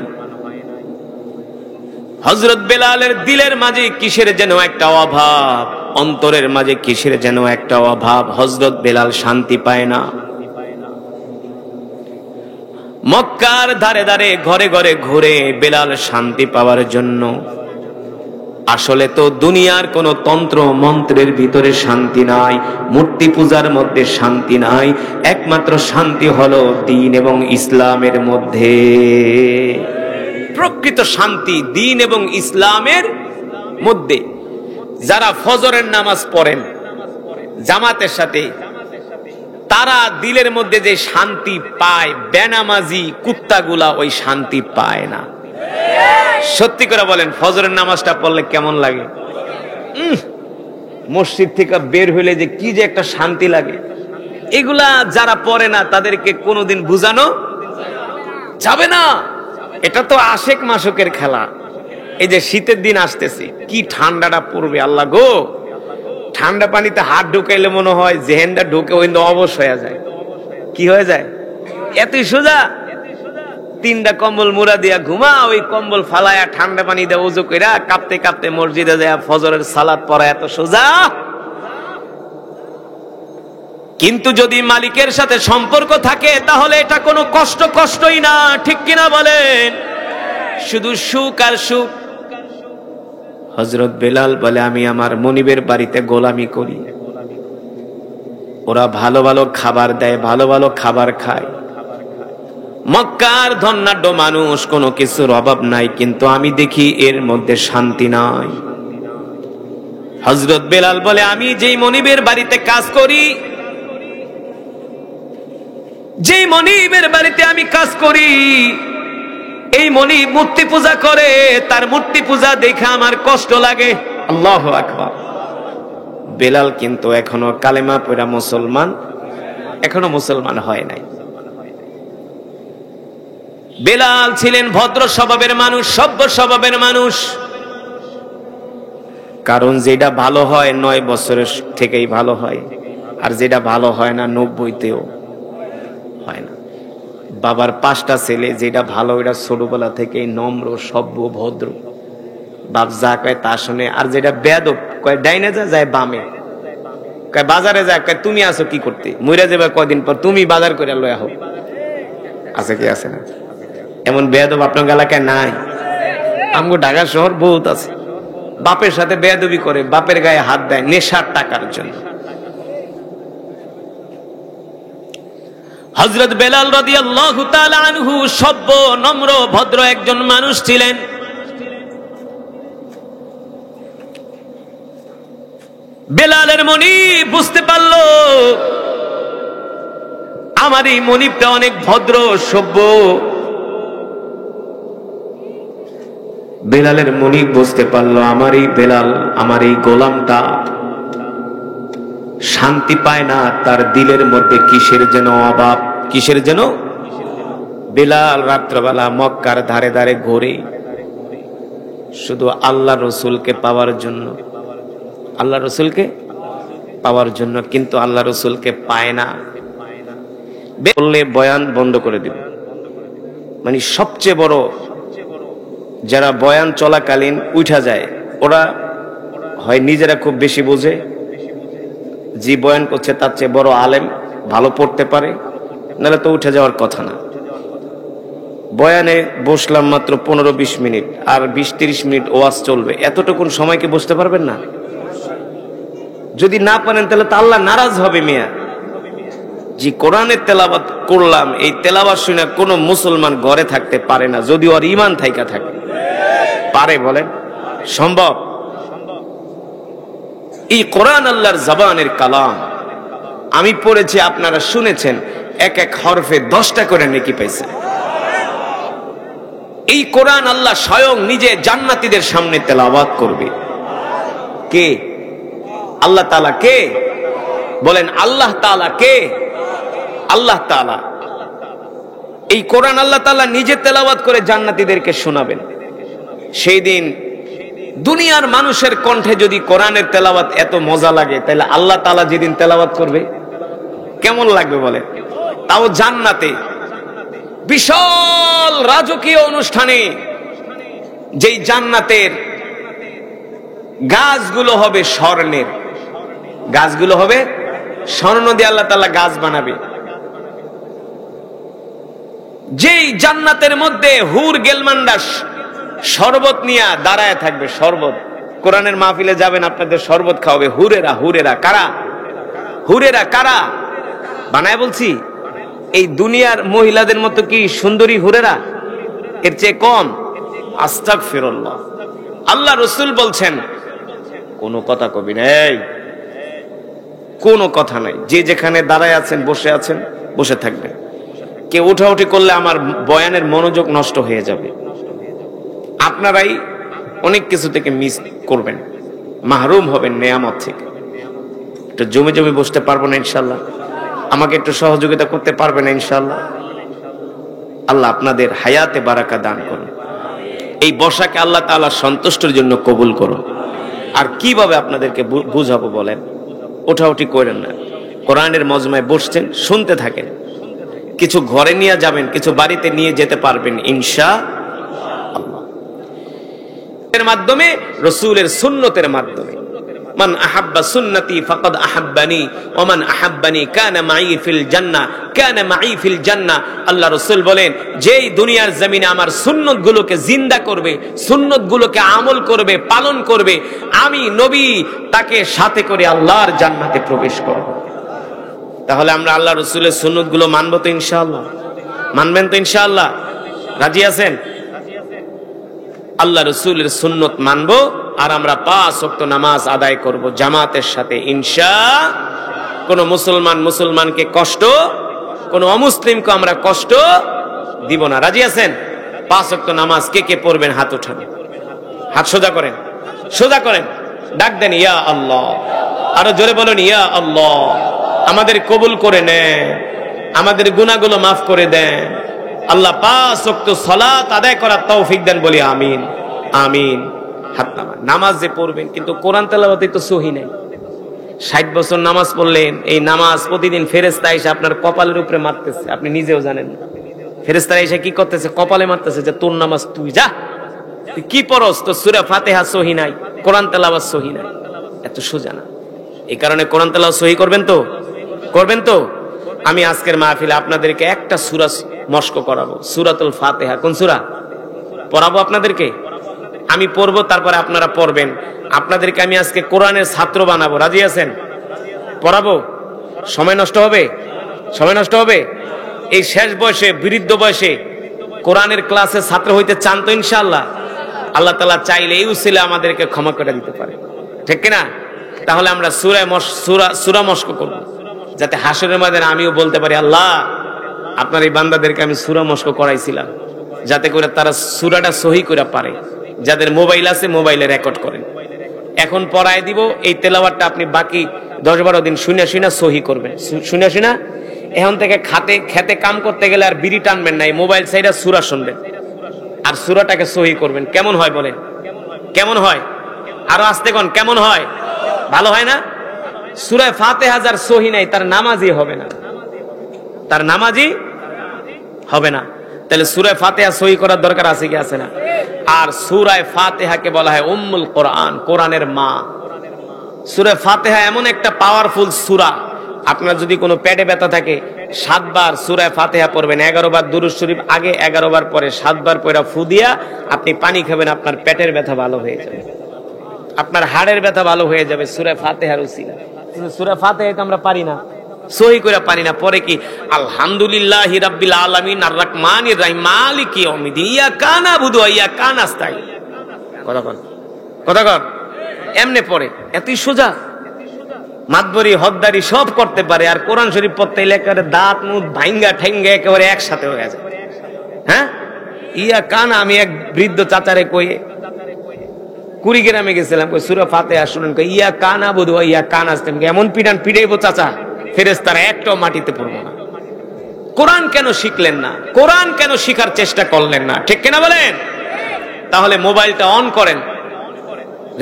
হযরত বেলালের দিলের মাঝে কিসের যেন একটা অভাব, অন্তরের মাঝে কিসের যেন একটা অভাব। হযরত বেলাল শান্তি পায় না। মক্কার ধারে ধারে ঘরে ঘরে ঘুরে বেলাল শান্তি পাওয়ার জন্য। আসলে তো দুনিয়ার কোন তন্ত্র মন্ত্রের ভিতরে শান্তি নাই, মূর্তি পূজার মধ্যে শান্তি নাই। একমাত্র শান্তি হলো দ্বীন এবং ইসলামের মধ্যে। প্রকৃত শান্তি দ্বীন এবং ইসলামের মধ্যে। যারা ফজরের নামাজ পড়েন জামাতের সাথে, তারা দিলের মধ্যে যে শান্তি পায়, বেনামাজি কুত্তাগুলা ওই শান্তি পায় না। সত্যি করে বলেন, ফজরের নামাজটা পড়লে কেমন লাগে? মসজিদ থেকে বের হইলে যে কি যে একটা শান্তি লাগে, এগুলা যারা পড়ে না তাদেরকে কোনোদিন বুঝানো যাবে না। এটা তো আশেক মাসুকের খেলা। এই যে শীতের দিন আসতেছে, কি ঠান্ডাটা পড়বে আল্লাহ গো। ঠান্ডা পানিতে হাত ঢুকাইলে মনে হয় জেহেনটা ঢুকে ওই অবশ হয়ে যায়। কি হয়ে যায়? এতই সোজা। তিনটা কম্বল মুড়া দিয়া ঘুমা, ওই কম্বল ফালায়া ঠান্ডা পানি দিয়ে ওযু কইরা কাঁপতে কাঁপতে মসজিদে যায় ফজরের সালাত পড়া এত সোজা। কিন্তু যদি মালিকের সাথে সম্পর্ক থাকে তাহলে এটা কোনো কষ্টই না, ঠিক কিনা বলেন? শুধু সুখ আর সুখ। হযরত বেলাল বলে, আমি আমার মনিবের বাড়িতে গোলামি করি, ওরা ভালো ভালো খাবার দেয়, ভালো ভালো খাবার খায়। মক্কার ধনাঢ্য মানুষ, কোনো কিছুর অভাব নাই, কিন্তু আমি দেখি এর মধ্যে শান্তি নাই। হযরত বেলাল বলে, আমি যেই মনিবের বাড়িতে কাজ করি, যেই মনিবের বাড়িতে আমি কাজ করি, এই মনিব মূর্তি পূজা করে, তার মূর্তি পূজা দেখে আমার কষ্ট লাগে। আল্লাহু আকবার। বেলাল কিন্তু এখনো কালেমা পড়া মুসলমান, এখনো মুসলমান হয় নাই। বেলাল ছিলেন ভদ্র স্বভাবের মানুষ, সভ্য স্বভাবের মানুষ। কারণ যেটা ভালো হয় 9 বছরের থেকেই ভালো হয়, আর যেটা ভালো হয় না 90তেও হয় না। বাবার 5টা ছেলে, যেটা ভালো ওইটা ছোটবেলা থেকেই নম্র, সভ্য, ভদ্র। বাপ যা কয় তা শুনে। আর যেটা বেয়াদব, কয় ডাইনে যায় বামে, কয় বাজারে যায়, কয় তুমি আসো কি করতে, মইরা যাবে কয়দিন পর, তুমি বাজার করে লয়া হোক। আছে কি আছে না? এমন বেয়াদব আপনার এলাকায় নাই? আমগো ঢাকা শহর বহুত আছে। বাপের সাথে বেয়াদবি করে, বাপের গায়ে হাত দেয় নেশার টাকার জন্য। হযরত বেলাল রাদিয়াল্লাহু তাআলা আনহু সভ্য, নম্র, ভদ্র একজন মানুষ ছিলেন। বেলালের মনিব বুঝতে পারলো আমার এই মনিবটা অনেক ভদ্র, সভ্য। বেলালের মনিব বুঝতে পারলো আমার এই বেলাল, আমার এই গোলামটা শান্তি পায় না, তার দিলের মধ্যে কিসের যেন অভাব, কিসের যেন। বেলাল রাত্রবেলা মক্কার ধারে ধারে ঘোরে শুধু আল্লাহ রসুলকে পাওয়ার জন্য, আল্লাহ রসুলকে পাওয়ার জন্য, কিন্তু আল্লাহ রসুলকে পায় না। বললে বয়ান বন্ধ করে দিবে। মানে সবচেয়ে বড় যারা বয়ান চলাকালীন উঠা যায়, ওরা হয় নিজেরা খুব বেশি বোঝে, যে বয়ান করছে তার চেয়ে বড় আলেম, ভালো পড়তে পারে, নাহলে তো উঠে যাওয়ার কথা না। বয়ানে বসলাম মাত্র 15-20 মিনিট, আর 20-30 মিনিট ওয়াজ চলবে, এতটুকুন সময়কে বসতে পারবেন না? যদি না পারেন তাহলে তো আল্লাহ নারাজ হবে। মিয়া, যে কোরআনের তেলাওয়াত করলাম, এই তেলাওয়াত শুনে কোনো মুসলমান ঘরে থাকতে পারে না যদি ওর ঈমান থাইকা থাকে। পারে বলেন? সম্ভব? এই কোরআন আল্লাহর জবানের কালাম। আমি পড়েছি, আপনারা শুনেছেন, এক এক হরফে 10টা করে নেকি পাইছে। এই কোরআন আল্লাহ স্বয়ং নিজে জান্নাতীদের সামনে তেলাওয়াত করবে। কে? আল্লাহ তাআলা। কে বলেন? আল্লাহ তাআলা। কে? আল্লাহ তাআলা। এই কোরআন আল্লাহ তাআলা নিজে তেলাওয়াত করে জান্নাতীদেরকে শোনাবেন। সেই দিন দুনিয়ার মানুষের কণ্ঠে যদি কোরআনের তেলাওয়াত এত মজা লাগে, তাহলে আল্লাহ তাআলা যেদিন তেলাওয়াত করবে কেমন লাগবে বলে? তাও জান্নাতে, বিশাল রাজকীয় অনুষ্ঠানে, যেই জান্নাতের গাছগুলো হবে স্বর্ণের, গাছগুলো হবে স্বর্ণ দিয়ে আল্লাহ তাআলা গাছ বানাবে। যেই জান্নাতের মধ্যে হুর গেলমান্ডা শরবত নিয়ে দাঁড়ায় থাকবে, শরবত। কোরআনের মাহফিলে যাবেন, আপনাদের শরবত খাওয়াবে হুরেরা। হুরেরা কারা? হুরেরা কারা? বানায় বলছি, এই দুনিয়ার মহিলাদের মতো কি সুন্দরী হুরেরা? এর চেয়ে কম? আস্তাগফিরুল্লাহ। আল্লাহ রসুল বলছেন কোনো কথা কবি নেই, কোনো কথা নাই। যে যেখানে দাঁড়ায় আছেন, বসে আছেন, বসে থাকবেন। কেউ উঠাউঠি করলে আমার বয়ানের মনোযোগ নষ্ট হয়ে যাবে। আপনারাই অনেক কিছু থেকে মিস করবেন, মাহরুম হবেন নেয়ামত থেকে। একটু জমে জমে বসতে পারবো না ইনশাল্লাহ? আমাকে একটু সহযোগিতা করতে পারবে না ইনশাল্লাহ? আল্লাহ আপনাদের হায়াতে বারাকা দান করুন। এই বসাকে আল্লাহ তাআলা সন্তুষ্টির জন্য কবুল করুন। আর কিভাবে আপনাদেরকে বুঝাবো বলেন? ওঠাউঠি করেন না। কোরআনের মজমায় বসছেন, শুনতে থাকেন। কিছু ঘরে নিয়ে যাবেন, কিছু বাড়িতে নিয়ে যেতে পারবেন ইনশাআল্লাহ। এর মাধ্যমে, রাসূলের সুন্নতের মাধ্যমে। মান আহাব্বা সুন্নতি ফাকাদ আহাব্বানি ওয়া মান আহাব্বানি কানা মাই ফিল জান্নাহ কানা মাই ফিল জান্নাহ। আল্লাহ রাসূল বলেন, যেই দুনিয়ার জমিনে আমার সুন্নতগুলোকে জিন্দা করবে, সুন্নতগুলোকে আমল করবে, পালন করবে, আমি নবী তাকে সাথে করে আল্লাহর জান্নাতে প্রবেশ করব। তাহলে আমরা আল্লাহ রাসূলের সুন্নতগুলো মানবো তো ইনশাআল্লাহ? মানবেন তো ইনশাআল্লাহ? রাজি আছেন? আল্লাহ রাসূলের সুন্নত মানবো, আর আমরা 5 ওয়াক্ত নামাজ আদায় করব জামাতের সাথে ইনশাআল্লাহ। কোন মুসলমানকে কষ্ট, কোন অমুসলিমকে আমরা কষ্ট দিব না। রাজি আছেন? 5 ওয়াক্ত নামাজ কে কে পড়বেন? হাত উঠান, হাত সোজা করেন, সোজা করেন, ডাক দেন ইয়া আল্লাহ। আরো জোরে বলুন ইয়া আল্লাহ। আমাদের কবুল করে নেন, আমাদের গুনাহগুলো মাফ করে দেন। আল্লাহ 5 ওয়াক্ত সালাত আদায় করার তৌফিক দেন, বলি আমিন আমিন। হাত নামান। নামাজ যে পড়বেন, কিন্তু কোরআন তেলাওয়াতে তো সহি নাই। 60 বছর নামাজ পড়লেন, এই নামাজ প্রতিদিন ফেরেশতা এসে আপনার কপালের উপরে মারতেছে, আপনি নিজেও জানেন না। ফেরেশতারা এসে কি করতেছে? কপালে মারতেছে যে তোর নামাজ তুই যা, তুই কি পড়স, তো সূরা ফাতিহা সহি নাই, কোরআন তেলাওয়াত সহি নাই। এত সোজা না। এই কারণে কোরআন তেলাওয়াত সহি করবেন তো? করবেন তো? আমি আজকের মাহফিলে আপনাদেরকে একটা সূরা মস্ক করাবো, সূরাতুল ফাতিহা। কোন সূরা পড়াবো আপনাদেরকে? আমি পড়বো, তারপরে আপনারা পড়বেন। আপনাদেরকে আমি আজকে কোরআনের ছাত্র বানাবো। রাজি আছেন? পড়াবো? সময় নষ্ট হবে? সময় নষ্ট হবে? এই শেষ বয়সে, বৃদ্ধ বয়সে কোরআনের ক্লাসে ছাত্র হইতে চান তো? ইনশাআল্লাহ আল্লাহ তাআলা চাইলে এই উসিলা আমাদেরকে ক্ষমা করে দিতে পারে, ঠিক কিনা? তাহলে আমরা সূরা মস্ক করব, যাতে হাসরের ময়দানে আমিও বলতে পারি, আল্লাহ আপনার এই বান্দাদেরকে আমি সূরা মস্ক করাইছিলাম, যাতে করে তারা সূরাটা সহি করে পারে। যাদের মোবাইল আছে মোবাইলে রেকর্ড করেন, এখন পড়ায় দিব। এই তেলাওয়াতটা আপনি বাকি 10-12 দিন শুনে শুনে সহি করবেন, শুনে শুনে। এখন থেকে খেতে কাম করতে গেলে আর বিড়ি টানবেন না, এই মোবাইল সাইডা সূরা শুনবেন আর সূরাটাকে সহি করবেন। কেমন হয় বলেন? কেমন হয়? আরো আস্তে কোন, কেমন হয়? ভালো হয় না? সূরা ফাতিহা যার সহি নাই তার নামাজই হবে না, তার নামাজই হবে না। তাহলে সূরা ফাতিহা সহি করার দরকার আছে কি আছে না? আর সূরা ফাতিহাকে বলা হয় উম্মুল কোরআন, কোরআনের মা। সূরা ফাতিহা এমন একটা পাওয়ারফুল সূরা, আপনার যদি কোনো পেটে ব্যথা থাকে 7 বার সূরা ফাতিহা পড়বেন, 11 বার দুরূদ শরীফ আগে, 11 বার পরে, 7 বার পড়া ফু দিয়া আপনি পানি খাবেন, আপনার পেটের ব্যথা ভালো হয়ে যাবে, আপনার হাড়ের ব্যথা ভালো হয়ে যাবে সূরা ফাতিহার উসিলা। সূরা ফাতিহা তো আমরা পারি না, সহি করে পারি না। পরে কি আলহামদুলিল্লাহি রাব্বিল আলামিন আর রহমানির রহিম মালিকি ইয়াউমিদ্দিন ইয়াকা নাবুদু ওয়া ইয়াকা নাস্তাইন। কথা কন এমনে পড়ে, এতই সোজা। মাতবরি হদ্দারি সব করতে পারে, আর কোরআন শরীফ পড়তে একেবারে দাঁত মুখ ভাঙ্গা ঠেঙ্গা একেবারে একসাথে হয়ে যায়। হ্যাঁ, ইয়া কানা। আমি এক বৃদ্ধ চাচারে কই কুড়িগ্রামে গেছিলাম, কই সূরা ফাতিহা শুনেন, কই ইয়া কানা বুদু ইয়া কানা আস্তেন। এমন পিটান পিটাইবো চাচা, ফেরেশতারা একটাও মাটিতে পড়বো না। কোরআন কেন শিখলেন না? কোরআন কেন শিখার চেষ্টা করলেন না? ঠিক কিনা বলেন? তাহলে মোবাইলটা অন করেন,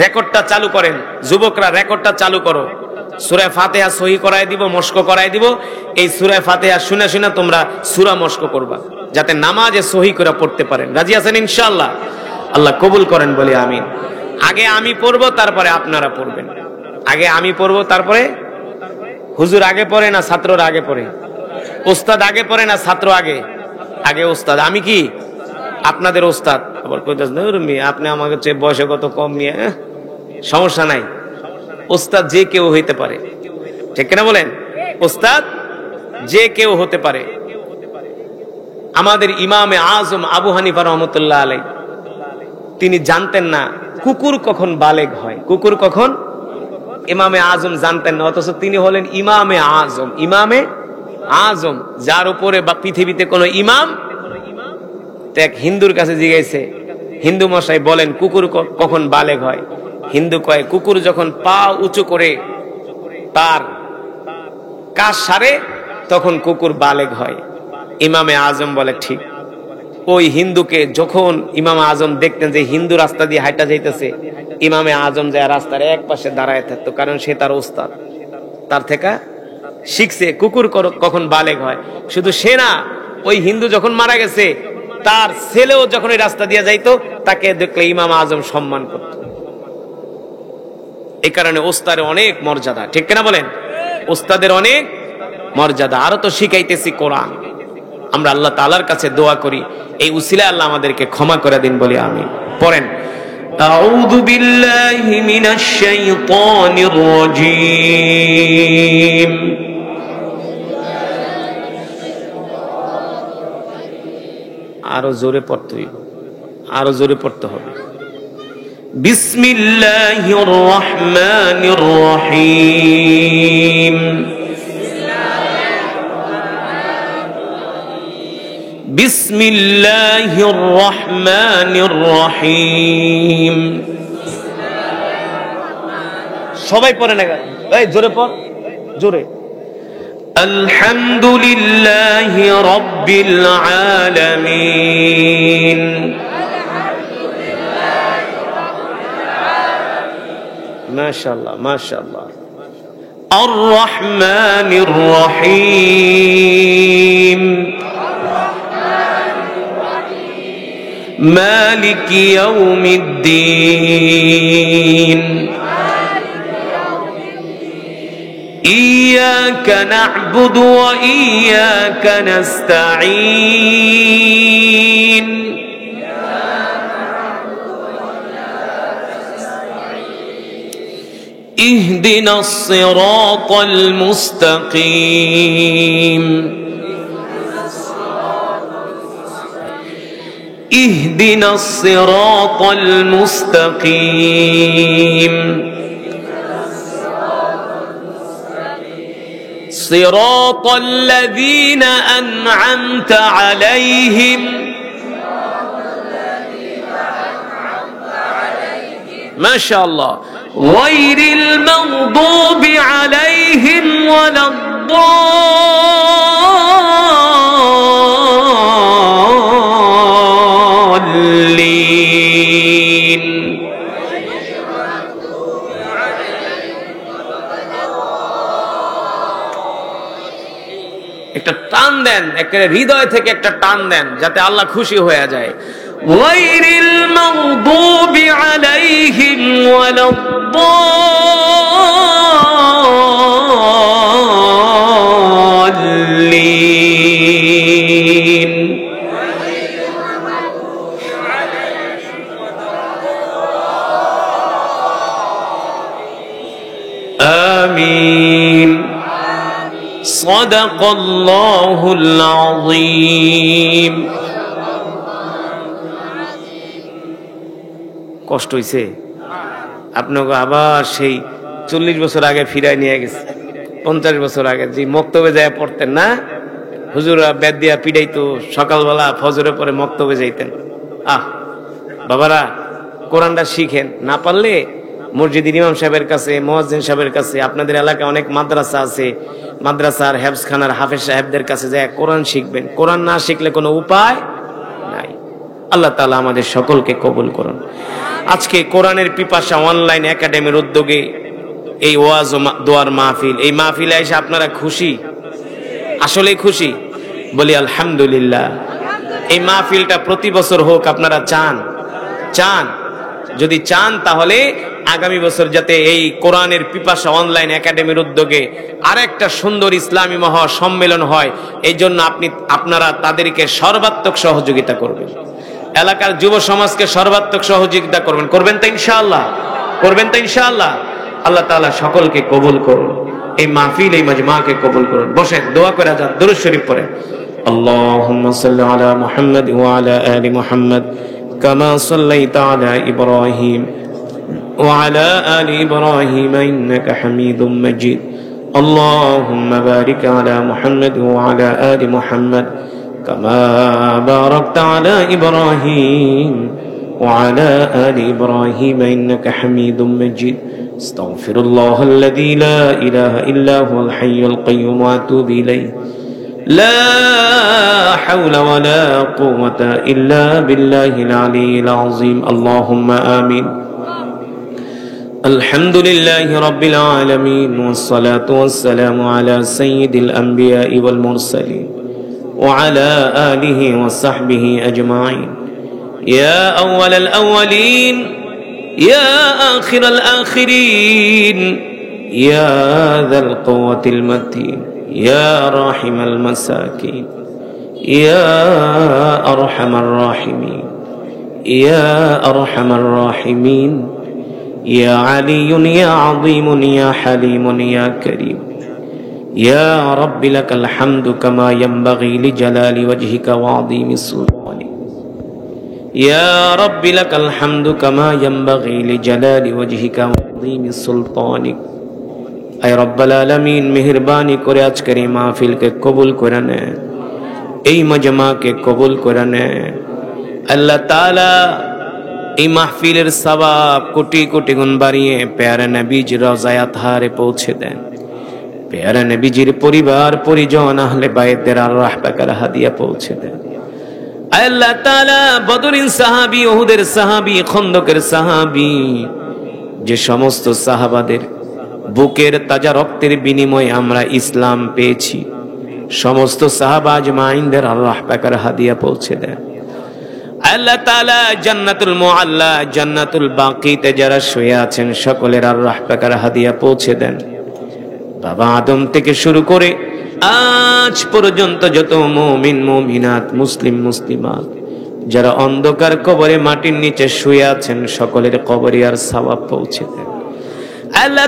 রেকর্ডটা চালু করেন। যুবকরা রেকর্ডটা চালু করো, সূরা ফাতিহা সহি করায় দিব, মস্ক করায় দিব। এই সূরা ফাতিহা শুনে শুনে তোমরা সূরা মস্ক করবা, যাতে নামাজে সহি করে পড়তে পারেন। রাজি আছেন ইনশাআল্লাহ? আল্লাহ কবুল করেন বলি আমিন। আগে আমি পড়বো, তারপরে আপনারা পড়বেন। আগে আমি পড়বো, তারপরে হুজুর আগে পড়ে না ছাত্ররা আগে পড়ে? ওস্তাদ আগে পড়ে না ছাত্র আগে? আগে ওস্তাদ। আমি কি আপনাদের ওস্তাদ? আবার কইতাছেন আপনি আমাকে চেয়ে বয়সে কত কম নিয়ে। সমস্যা নাই, ওস্তাদ যে কেউ হইতে পারে, ঠিক কিনা বলেন? ওস্তাদ যে কেউ হতে পারে। আমাদের ইমামে আজম আবু হানিফা রহমতুল্লাহ আলাইহি, তিনি জানতেন না কুকুর কখন বালেগ হয়, কুকুর কখন। ইমামে আজম জানতেন না, অথচ তিনি হলেন ইমামে আজম। ইমামে আজম, যার উপরে বা পৃথিবীতে কোন ইমাম। এক হিন্দুর কাছে জিজ্ঞাসা, হিন্দু মশাই বলেন কুকুর কখন বালেগ হয়? হিন্দু কয়, কুকুর যখন পা উঁচু করে তার কাজ সারে তখন কুকুর বালেগ হয়। ইমামে আজম বলে ঠিক। ওই হিন্দুকে যখন ইমাম আজম দেখতেন যে হিন্দু রাস্তা দিয়ে হাঁটা যাইতেছে, ইমামে আজম যায় রাস্তার এক পাশে দাঁড়ায় থাকতো, কারণ সে তার ওস্তাদ, তার থেকে শিখছে কুকুর কখন বালেগ হয়। শুধু সে না, ওই হিন্দু যখন মারা গেছে তার ছেলেও যখন ওই রাস্তা দিয়ে যাইতো, তাকে দেখলে ইমাম আজম সম্মান করত। এই কারণে ওস্তাদের অনেক মর্যাদা, ঠিক কিনা বলেন? ওস্তাদের অনেক মর্যাদা। আরো তো শিখাইতেছি কোরআন। আমরা আল্লাহ তাআলার কাছে দোয়া করি, এই উসিলায় আল্লাহ আমাদেরকে ক্ষমা করে দিন বলি আমিন। পড়েন, আউযু বিল্লাহি মিনাশ শাইতানির রাজীম। আরো জোরে পড়তে হবে, আরো জোরে পড়তে হবে। বিসমিল্লাহির রহমানির রহিম। বিসমিল্লাহির রহমানির রহিম। সবাই পড়ে না, এই জোরে পড়, জোরে। আলহামদুলিল্লাহি রাব্বিল আলামিন। মাশাআল্লাহ মাশাআল্লাহ। আর রহমানির রহিম। مالك يوم الدين إياك نعبد وإياك نستعين اهدنا الصراط المستقيم اهدنا الصراط المستقيم صراط الذين أنعمت عليهم ما شاء الله غير المغضوب عليهم ولا الضالين একটা টান দেন, একটা হৃদয় থেকে একটা টান দেন যাতে আল্লাহ খুশি হয়ে যায়। غير المغضوب عليهم ولا الضالين آمين صدق الله العظيم কষ্ট হইছে আপনাকে আবার সেই 40 বছর আগে ফিরাই নিয়ে গেছে, 50 বছর আগে যে মক্তবে যায় পড়তেন না, হুজুরা বেদ দিয়া পিড়াইতো, সকালবেলা ফজরের পরে মক্তবে যাইতেন। বাবারা কোরআনটা শিখেন, না পারলে মসজিদের ইমাম সাহেবের কাছে, মুয়াজ্জিন সাহেবের কাছে, আপনাদের এলাকায় অনেক মাদ্রাসা আছে, মাদ্রাসার হেফজখানার হাফেজ সাহেবদের কাছে যায় কোরআন শিখবেন। কোরআন না শিখলে কোনো উপায় নাই। আল্লাহ তাআলা আমাদের সকলকে কবুল করুন। আজকে কোরআনের পিপাসা অনলাইন একাডেমির উদ্যোগে এই ওয়াজ ও দোয়ার মাহফিল, এই মাহফিলে এসে আপনারা খুশি? আসলেই খুশি? বলি আলহামদুলিল্লাহ। এই মাহফিলটা প্রতি বছর হোক, আপনারা চান? চান? যদি চান তাহলে আগামী বছর যাতে এই কোরআনের পিপাসা অনলাইন একাডেমির উদ্যোগে আরেকটা সুন্দর ইসলামী মহা সম্মেলন হয়, এই জন্য আপনারা তাদেরকে সর্বাত্মক সহযোগিতা করবেন, এলাকার যুব সমাজকে সর্বাত্মক সহযোগিতা করবেন। করবেন তো ইনশাআল্লাহ? করবেন তো ইনশাআল্লাহ? আল্লাহ তাআলা সকলকে কবুল করুন, এই মাহফিল, এই মাজমাকে কবুল করুন। বসেন, দোয়া করে যান, দুরূদ শরীফ পড়েন। আল্লাহুম্মা সাল্লি আলা মুহাম্মাদ ওয়া আলা আলি মুহাম্মাদ কামা সাল্লাইতা আলা ইব্রাহিম ওয়া আলা আলি ইব্রাহিম ইন্নাকা হামিদুম মাজিদ। আল্লাহুম্মা বারিক আলা মুহাম্মাদ ওয়া আলা আলি মুহাম্মাদ كما باركت على إبراهيم وعلى آل إبراهيم إنك حميد مجيد. استغفر الله الذي لا إله إلا هو الحي القيوم وأتوب إليه. لا حول ولا قوة إلا بالله العلي العظيم. اللهم آمين. الحمد لله رب العالمين والصلاة والسلام على سيد الأنبياء والمرسلين وعلى آله وصحبه أجمعين. يا أول الأولين يا آخر الآخرين يا ذا القوة المتين يا راحم المساكين يا أرحم الراحمين يا أرحم الراحمين يا علي يا عظيم يا حليم يا كريم. يا رب لك الحمد كما ينبغي لجلال وجهك وعظيم سلطانك. يا رب لك الحمد كما ينبغي لجلال وجهك وعظيم سلطانك. اے رب العالمین مہربانی করে আজকের এই মাহফিলকে কবুল করে নেন, এই মাজমাকে কবুল করে নেন। আল্লাহ তাআলা এই মাহফিলের সওয়াব কোটি কোটি গুণ বাড়িয়ে প্যারা নবীজির রওজায়ে আতহারে পৌঁছে দেন। প্যারা নবীজির পরিবার পরিজন আহলে বাইতের আরওয়াহ পাকের হাদিয়া পৌঁছে দেন। আল্লাহ তাআলা বদরিন সাহাবী, উহুদের সাহাবী, খন্দকের সাহাবী, যে সমস্ত সাহাবাদের বুকের তাজা রক্তের বিনিময়ে আমরা ইসলাম পেয়েছি, সমস্ত সাহাবা আজমাইনদের আরওয়াহ পাকের হাদিয়া পৌঁছে দেন। আল্লাহ তাআলা জান্নাতুল মুআল্লা, জান্নাতুল বাকিতে যারা শুয়ে আছেন সকলের আরওয়াহ পাকের হাদিয়া পৌঁছে দেন। বাবা আদম থেকে শুরু করে আজ পর্যন্ত যত মুমিন মুমিনাত, মুসলিম মুসলিমাত যারা অন্ধকার কবরে মাটির নিচে শুয়ে আছেন, সকলের কবরে আর সওয়াব পৌঁছে দেন আল্লাহ।